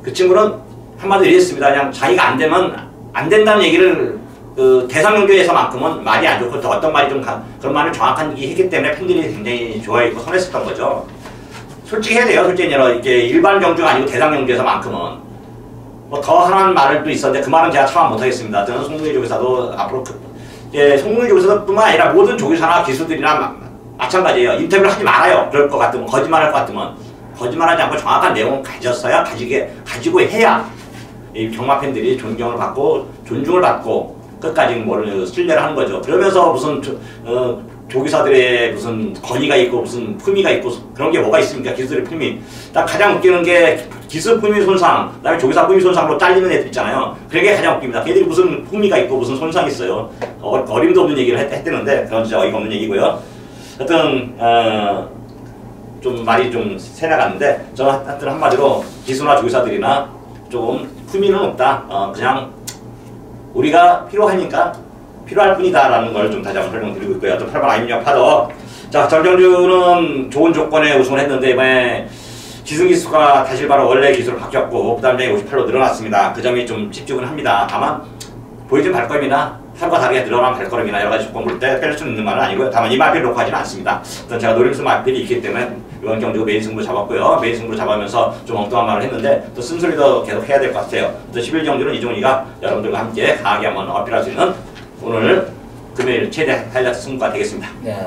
그 친구는 한마디로 이랬습니다. 그냥 자기가 안 되면 안 된다는 얘기를 그 대상경주에서만큼은 말이 안 좋고 또 어떤 말이 좀 그런 말을 정확한 게 했기 때문에 팬들이 굉장히 좋아했고 선했었던 거죠. 솔직히 해야 돼요. 솔직히 이렇게 일반 경주가 아니고 대상 경주에서만큼은 뭐 더 하나는 말을 또 있었는데 그 말은 제가 참 못하겠습니다. 저는 송문희 조교사도 앞으로 송문희 조교사뿐만 아니라 모든 조교사나 기수들이나 마찬가지예요. 인터뷰를 하지 말아요. 그럴 것 같으면 거짓말할 것 같으면 거짓말하지 않고 정확한 내용을 가졌어야 가지고 해야 이 경마 팬들이 존경을 받고 존중을 받고 끝까지 뭘 신뢰를 하는 거죠. 그러면서 무슨 조기사들의 무슨 권위가 있고 무슨 품위가 있고 그런 게 뭐가 있습니까? 기수들의 품위. 딱 가장 웃기는 게 기수 품위 손상, 그다음에 조기사 품위 손상으로 잘리는 애들 있잖아요. 그게 가장 웃깁니다. 걔들이 무슨 품위가 있고 무슨 손상이 있어요. 어림도 없는 얘기를 했대는데 그건 진짜 어이가 없는 얘기고요. 하여튼 좀 말이 좀 새 나갔는데 저는 하여튼 한마디로 기수나 조기사들이나 조금 품위는 없다. 그냥 우리가 필요하니까 필요할 뿐이다라는 걸 좀 다시 한번 설명드리고 있고요. 또 8번 아임역 파더. 자, 전정주는 좋은 조건에 우승을 했는데 이번에 기승기수가 다시 바로 원래 기수로 바뀌었고 부담량이 58로 늘어났습니다. 그 점이 좀 집중은 합니다. 다만 보여준 발걸음이나 하루가 다르게 늘어난 발걸음이나 여러 가지 조건 볼 때 뺄 수 있는 말은 아니고요. 다만 이 마필을 놓고 하지는 않습니다. 일단 제가 노림수 마필이 있기 때문에 이번 경주 메인 승부를 잡았고요. 메인 승부를 잡으면서 좀 엉뚱한 말을 했는데 또 쓴소리도 계속 해야 될 것 같아요. 또 11경주는 이종희가 여러분들과 함께 강하게 한번 어필할 수 있는 오늘 금요일 최대 하이라이트 승부가 되겠습니다. 네.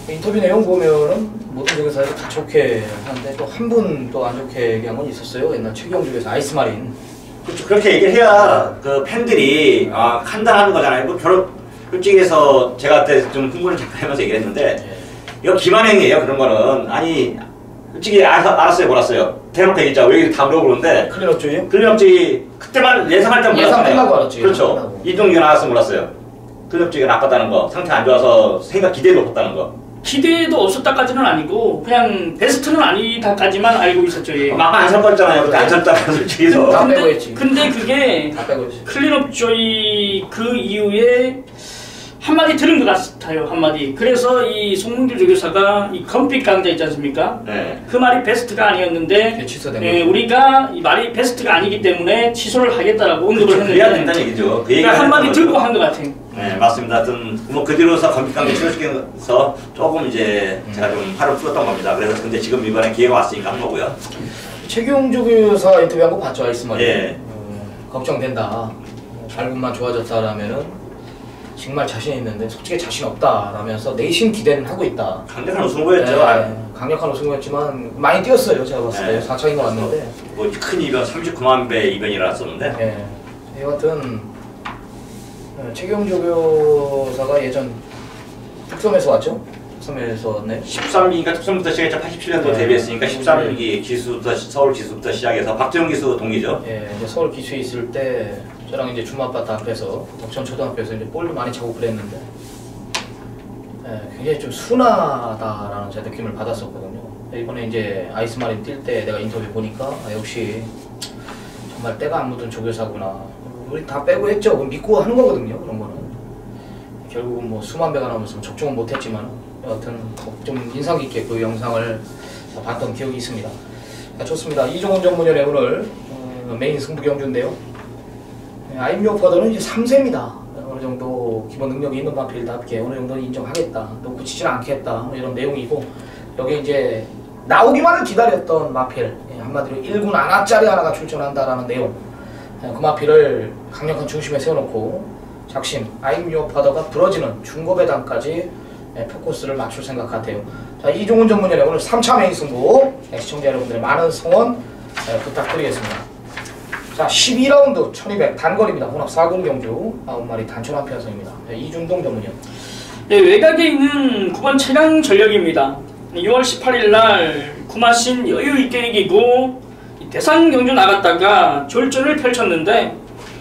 인터뷰 내용 보면은 모든 조교사들이 다 좋게 하는데 또 한 분 또 안 좋게 얘기한 건 있었어요. 옛날 최경 조교사 아이스마린. 그렇죠. 그렇게 얘기를 해야 그 팬들이 판단하는 거잖아요. 뭐 별로 솔직히 해서 제가 그때 좀 흥분을 잠깐 하면서 얘기를 했는데 이거 기만행위예요. 그런 거는 아니 솔직히 알았어요 몰랐어요. 대놓고 얘기했죠. 왜 다 물어보는데 클린업주의? 클린업주의 그때만 예상할 때 몰랐어요. 예상 끝나고 알았지. 그렇죠. 이동규가 나왔으면 몰랐어요. 클린업주의가 나빴다는 거, 상태 안 좋아서 기대도 없었다는 거. 기대도 없었다까지는 아니고 그냥 베스트는 아니다까지만 알고 있었죠. 예. 막 안 살 거였잖아요. 그때 안 샀다고 솔직히 해서. 다 빼고 했지. 근데 그게 다 빼고 했지. 클린업조이 그 이후에 한마디 들은 것 같아요. 한마디. 그래서 이 송문길 조교사가 이 검빛 강자 있지 않습니까? 네. 그 말이 베스트가 아니었는데 취소된 우리가 이 말이 베스트가 아니기 때문에 취소를 하겠다라고 언급을 했는데 그래야 된다는 얘기죠. 그 그러니까 한마디 듣고 한 것 같아요. 네, 맞습니다. 하여튼 뭐 그 뒤로서 검빛 강자 취소시켜서 조금 이제 제가 좀 화를 풀었던 겁니다. 그래서 근데 지금 이번에 기회가 왔으니까 한 거고요. 최경 조교사 인터뷰한 거 봤죠? 아이스마린. 예. 걱정된다. 발군만 좋아졌다라면은 정말 자신 있는데 솔직히 자신 없다라면서 내심 기대는 하고 있다. 강력한 우승후보였죠. 네, 강력한 우승이었지만 많이 뛰었어요. 제가 봤을 때 4차인 것 같는데. 뭐 큰 이변 39만 배 이변이라었는데. 네. 여하튼 최경조 교사가 예전 특섬에서 왔죠? 특섬에서 왔네. 13기니까 특선부터 시작했죠. 87년도 네. 데뷔했으니까 13기 기수부터 서울 기수부터 시작해서 박재용 기수 동기죠. 예, 이제 서울 기수에 있을 때 저랑 이제 주마아파트 앞에서 덕천 초등학교에서 이제 볼도 많이 차고 그랬는데 굉장히 좀 순하다라는 제 느낌을 받았었거든요. 이번에 이제 아이스마린 뛸 때 내가 인터뷰 보니까 역시 정말 때가 안 묻은 조교사구나. 우리 다 빼고 했죠. 믿고 하는 거거든요. 그런 거는 결국은 뭐 수만 배가 나오면서 적중은 못했지만 여하튼 좀 인상 깊게 그 영상을 봤던 기억이 있습니다. 자, 좋습니다. 이종훈 전문위원의 오늘 메인 승부 경주인데요. 아임요 파더는 이제 3세입니다. 어느 정도 기본 능력이 있는 마필답게 어느 정도는 인정하겠다. 놓고 치진 않겠다. 이런 내용이고 여기 이제 나오기만을 기다렸던 마필 한마디로 1군 안아짜리 하나가 출전한다라는 내용. 그 마필을 강력한 중심에 세워놓고 작심 아임요 파더가 부러지는 중고배당까지 포커스를 맞출 생각 같아요. 자, 이종훈 전문위원의 오늘 3차 메인 승부 시청자 여러분들의 많은 성원 부탁드리겠습니다. 자, 12라운드 1200 단거리입니다. 혼합 4군 경주 9마리 단촌 한 편성입니다. 이준동 전문위원. 네, 외곽에 있는 9번 최강 전력입니다. 6월 18일 날 구마신 여유있게 이기고 대상 경주 나갔다가 졸전을 펼쳤는데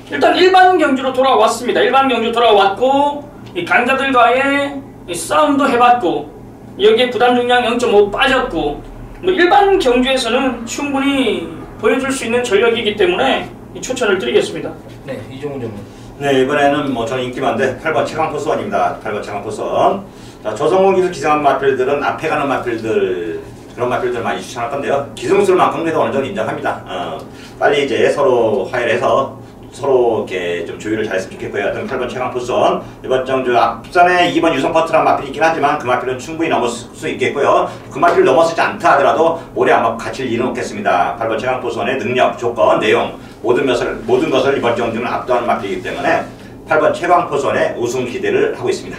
일단 일반 경주로 돌아왔습니다. 일반 경주 돌아왔고 이 강자들과의 이 싸움도 해봤고 여기에 부담 중량 0.5 빠졌고 뭐 일반 경주에서는 충분히 보여줄 수 있는 전력이기 때문에 이 추천을 드리겠습니다. 네, 이종훈 전문. 네, 이번에는 뭐 저는 인기 많은데 8번 최강포수원입니다. 8번 최강포수원. 자, 조성공 기술 기승한 마필들은 앞에 가는 마필들 그런 마필들 많이 추천할 건데요. 기승술만큼 그래도 어느 정도 인정합니다. 빨리 이제 서로 화해를 해서 서로 이렇게 좀 조율을 잘했으면 좋겠고요. 하여튼 8번 최강포수원. 이번 정주 앞전에 2번 유성퍼트란 마필이 있긴 하지만 그 마필은 충분히 넘었을 수 있겠고요. 그 마필을 넘었지 않다 하더라도 올해 아마 가치를 잃어놓겠습니다. 8번 최강포수원의 능력, 조건, 내용 모든 것을 이번 정주는 압도하는 마필이기 때문에 8번 최강포수원의 우승 기대를 하고 있습니다.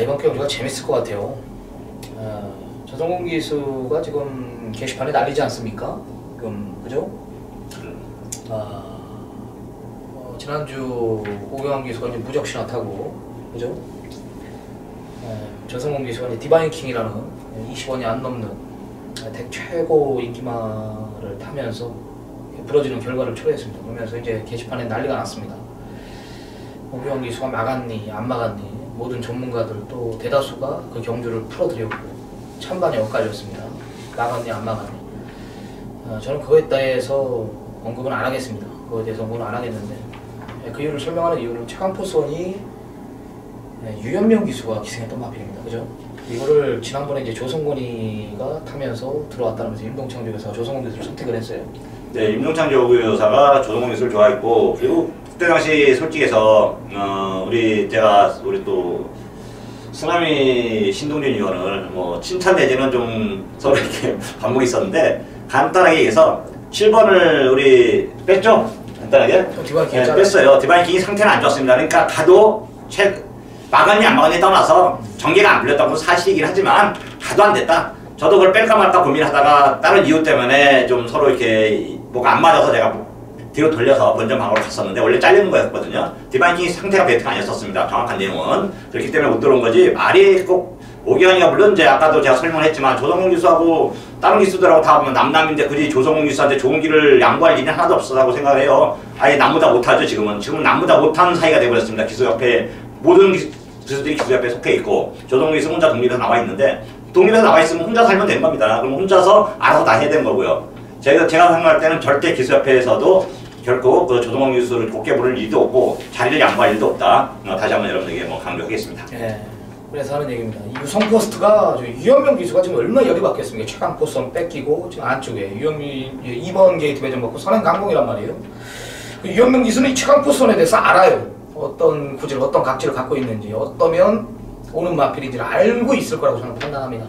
이번 경주가 재밌을 것 같아요. 조성공 기수가 지금 게시판에 날리지 않습니까? 그죠? 지난주 오경환 기수가 이제 무적신화 타고, 그죠? 조성공 기수가 이제 디바인 킹이라는 20원이 안 넘는 덱 최고 인기마를 타면서 부러지는 결과를 초래했습니다. 그러면서 이제 게시판에 난리가 났습니다. 오경환 기수가 막았니, 안 막았니, 모든 전문가들 또 대다수가 그 경주를 풀어드렸고 찬반이 엇갈렸습니다. 막았니, 안 막았니. 저는 그거에 대해서 언급은 안 하겠습니다. 그거에 대해서 언급은 안 하겠는데 그 이유를 설명하는 이유는 최강포수원이 유연명 기수가 기승했던 마필입니다. 그죠? 이거를 지난번에 이제 조성곤이가 타면서 들어왔다면서 임동창 교사가 조성곤 기수를 선택을 했어요. 네, 임동창 교사가 조성곤 기수를 좋아했고 그리고 그때 당시 솔직해서 우리 또 쓰나미 신동진 의원을 뭐 칭찬 내지는 좀 서로 이렇게 반복이 있었는데 간단하게 얘기해서 7번을 우리 뺐죠? 간단하게? 네, 뺐어요. 디바인킹이 상태는 안 좋았습니다. 그러니까 가도 막았니 안 막았니 떠나서 전개가 안 풀렸다고 사실이긴 하지만 가도 안 됐다. 저도 그걸 뺄까 말까 고민하다가 다른 이유 때문에 좀 서로 이렇게 뭐가 안 맞아서 제가 뒤로 돌려서 본전 방으로 갔었는데 원래 잘리는 거였거든요. 디바인킹이 상태가 베트가 아니었었습니다. 정확한 내용은. 그렇기 때문에 못 들어온 거지 말이 꼭 오기환이가 물론 이제 아까도 제가 설명을 했지만 조성공 기수하고 다른 기수들하고 다 보면 남남인데 그리 조성공 기수한테 좋은 길을 양보할 일이 하나도 없었다고 생각을 해요. 아예 남보다 못하죠 지금은. 지금은 남보다 못하는 사이가 돼버렸습니다. 기수협회 모든 기수들이 기수협회에 속해 있고 조성공 기수 혼자 독립해서 나와 있는데 독립해서 나와 있으면 혼자 살면 되는 겁니다. 그럼 혼자서 알아서 다 해야 되는 거고요. 제가 생각할 때는 절대 기수협회에서도 결코 그 조성공 기수를 곱게 부를 일도 없고 자리를 양보할 일도 없다. 다시 한번 여러분에게 뭐 강조하겠습니다. 네. 그래서 하는 얘기입니다. 이 유성포스트가 유연명 기수가 지금 얼마나 열이 받겠습니까? 최강포선 뺏기고 지금 안쪽에 2번 게이트 배정 받고 선행 강공이란 말이에요. 그 유연명 기수는 이 최강포선에 대해서 알아요. 어떤 구질, 어떤 각질을 갖고 있는지, 어떠면 오는 마필인지를 알고 있을 거라고 저는 판단합니다.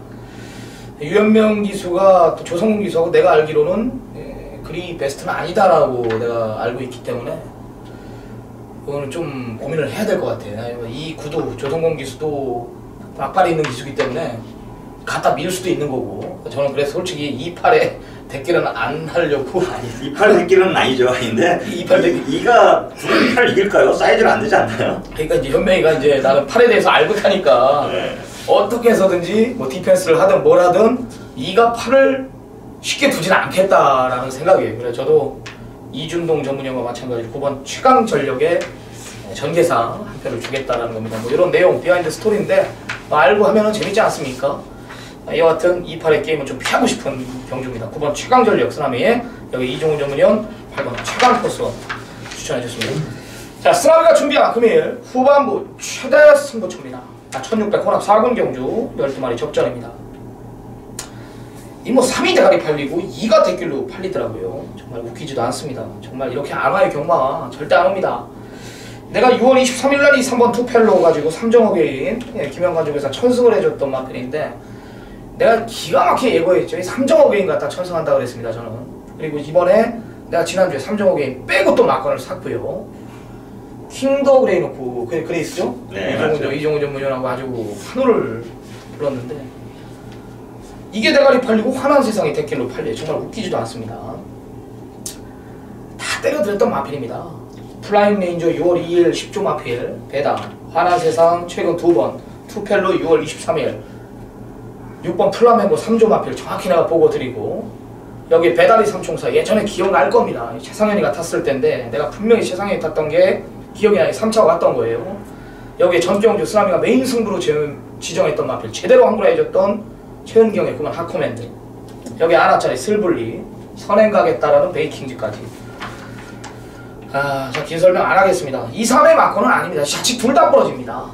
유연명 기수가 또 조성훈 기수하고 내가 알기로는 그리 베스트는 아니다라고 내가 알고 있기 때문에 그거는 좀 고민을 해야 될 것 같아요. 이 구도, 조성공 기수도 앞발에 있는 기수기 때문에 갖다 밀 수도 있는 거고 저는 그래서 솔직히 2팔에 대끼는 안 하려고 2팔 대끼는 아니죠. 아닌데 2팔 대끼 2가 9팔 이길까요? 사이즈는 안 되지 않나요? 그러니까 이제 현명이가 이제 나는 팔에 대해서 알고 타니까 네. 어떻게 해서든지 뭐 디펜스를 하든 뭘 하든 2가 팔을 쉽게 두지는 않겠다라는 생각이에요. 그래서 저도 이준동 전문위원과 마찬가지로 9번 최강 전력의 전개상 한 표를 주겠다라는 겁니다. 뭐 이런 내용 비하인드 스토리인데 뭐 알고 하면은 재밌지 않습니까? 이와 같은 2팔의 게임은 좀 피하고 싶은 경주입니다. 9번 최강 전력 쓰나미에 여기 이종훈 전문위원 8번 최강 코스원 추천해 주셨습니다. 자, 쓰나미가 준비한 금일 후반부 최대 승부처입니다. 1600 혼합 4군 경주 12마리 접전입니다. 이 뭐 3위 대가리 팔리고 2가 대길로 팔리더라고요. 정말 웃기지도 않습니다. 정말 이렇게 안 와요 경마. 절대 안 옵니다. 내가 6월 23일날 이 3번 투펠로 가지고 3정어게인 김영관쪽에서 천승을 해줬던 마필인데 내가 기가 막히게 예고했죠. 이 3정어게인 갖다 천승한다 그랬습니다 저는. 그리고 이번에 내가 지난주에 3정어게인 빼고 또 막건을 샀고요. 킹더 그레이 놓고 그레이스죠? 네, 이종훈 전문위원하고 아주 환호를 불렀는데 이게 대가리 팔리고 환한 세상이 대길로 팔려요. 정말 웃기지도 않습니다. 다 때려들었던 마필입니다. 플라잉 레인저 6월 2일 10조 마필 배당 환한 세상 최근 2번 투펠로 6월 23일 6번 플라멩고 3조 마필 정확히 내가 보고 드리고 여기 배달이 삼총사 예전에 기억날 겁니다. 최상현이가 탔을 때인데 내가 분명히 최상현이 탔던 게 기억이 나게 3차가 왔던 거예요. 여기에 전경주 쓰나미가 메인 승부로 지정했던 마필, 제대로 항구라해줬던 최은경의 그만 하코맨드, 여기 아나짜리 슬블리, 선행각에 따르는 베이킹즈까지. 자, 긴 설명 안 하겠습니다. 2, 3의 마커는 아닙니다. 자칫 둘 다 부러집니다.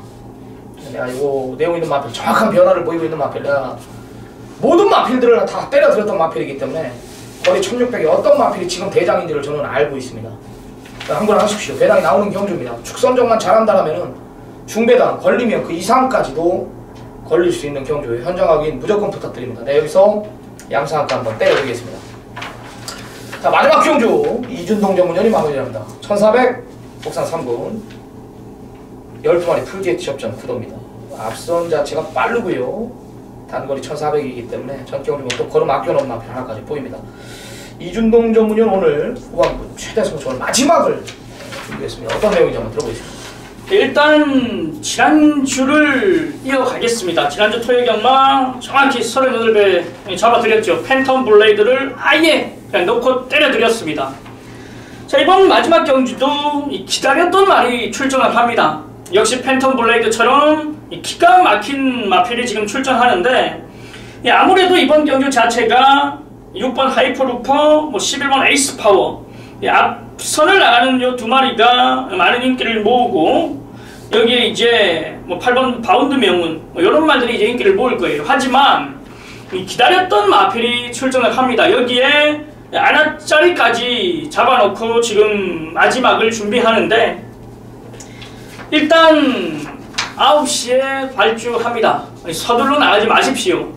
내가 이거 내용 있는 마필, 정확한 변화를 보이고 있는 마필, 내가 모든 마필들을 다 때려들었던 마필이기 때문에 거리 1600에 어떤 마필이 지금 대장인지를 저는 알고 있습니다. 한번 하십시오. 배당이 나오는 경주입니다. 축선정만 잘한다라면은 중배당 걸리면 그 이상까지도 걸릴 수 있는 경주에 현장 확인 무조건 부탁드립니다. 네, 여기서 양상학과 한번 때려드리겠습니다. 자, 마지막 경주 이준동 전문위원이 마무리합니다. 1400 복산 3군 12마리 풀게이트 접전 구도입니다. 앞선 자체가 빠르고요. 단거리 1400이기 때문에 전 경주는 또 걸음 아껴놓은 마필 하나까지 보입니다. 이준동 전문위원 오늘 후반부 최대 승부처를 마지막을 준비했습니다. 어떤 내용인지 한번 들어보겠습니다. 일단 지난주를 이어가겠습니다. 지난주 토요 경마 정확히 38배 잡아드렸죠. 팬텀 블레이드를 아예 그냥 놓고 때려드렸습니다. 자, 이번 마지막 경주도 기다렸던 말이 출전을 합니다. 역시 팬텀 블레이드처럼 기가 막힌 마필이 지금 출전하는데, 아무래도 이번 경주 자체가 6번 하이퍼루퍼, 11번 에이스파워, 앞선을 나가는 요 두 마리가 많은 인기를 모으고, 여기에 이제 8번 바운드 명운, 이런 말들이 이제 인기를 모을 거예요. 하지만 기다렸던 마필이 출전을 합니다. 여기에 아나짜리까지 잡아놓고 지금 마지막을 준비하는데, 일단 9시에 발주합니다. 서둘러 나가지 마십시오.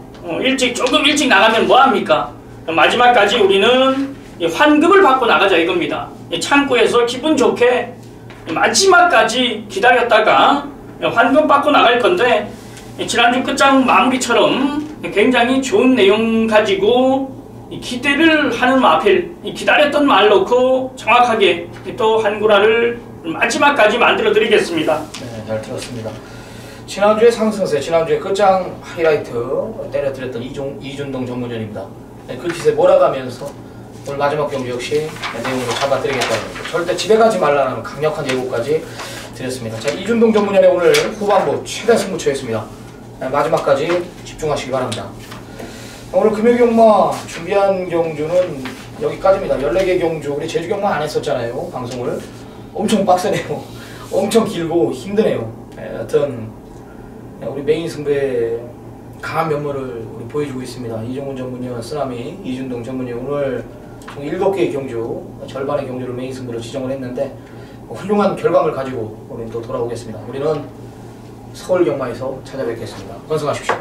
조금 일찍 나가면 뭐합니까? 마지막까지 우리는 환급을 받고 나가자 이겁니다. 창고에서 기분 좋게 마지막까지 기다렸다가 환급 받고 나갈 건데, 지난주 끝장 마무리처럼 굉장히 좋은 내용 가지고 기대를 하는 마필, 기다렸던 말 놓고 정확하게 또 한구라를 마지막까지 만들어 드리겠습니다. 네, 잘 들었습니다. 지난주에 상승세, 지난주에 끝장 하이라이트 때려드렸던 이준동 전문위원입니다. 네, 그 기세 몰아가면서 오늘 마지막 경주 역시 내용으로 잡아드리겠다는, 절대 집에 가지 말라는 강력한 예고까지 드렸습니다. 자, 이준동 전문위원의 오늘 후반부 최대 승부처였습니다. 네, 마지막까지 집중하시기 바랍니다. 오늘 금요경마 준비한 경주는 여기까지입니다. 14개 경주, 우리 제주경마 안 했었잖아요. 방송을. 엄청 빡세네요. 엄청 길고 힘드네요. 네, 여튼 우리 메인 승부에 강한 면모를 우리 보여주고 있습니다. 이종훈 전문위원, 쓰나미, 이준동 전문위원 오늘 총 7개의 경주, 절반의 경주를 메인 승부로 지정을 했는데 훌륭한 결과를 가지고 우리 또 돌아오겠습니다. 우리는 서울 경마에서 찾아뵙겠습니다. 건승하십시오.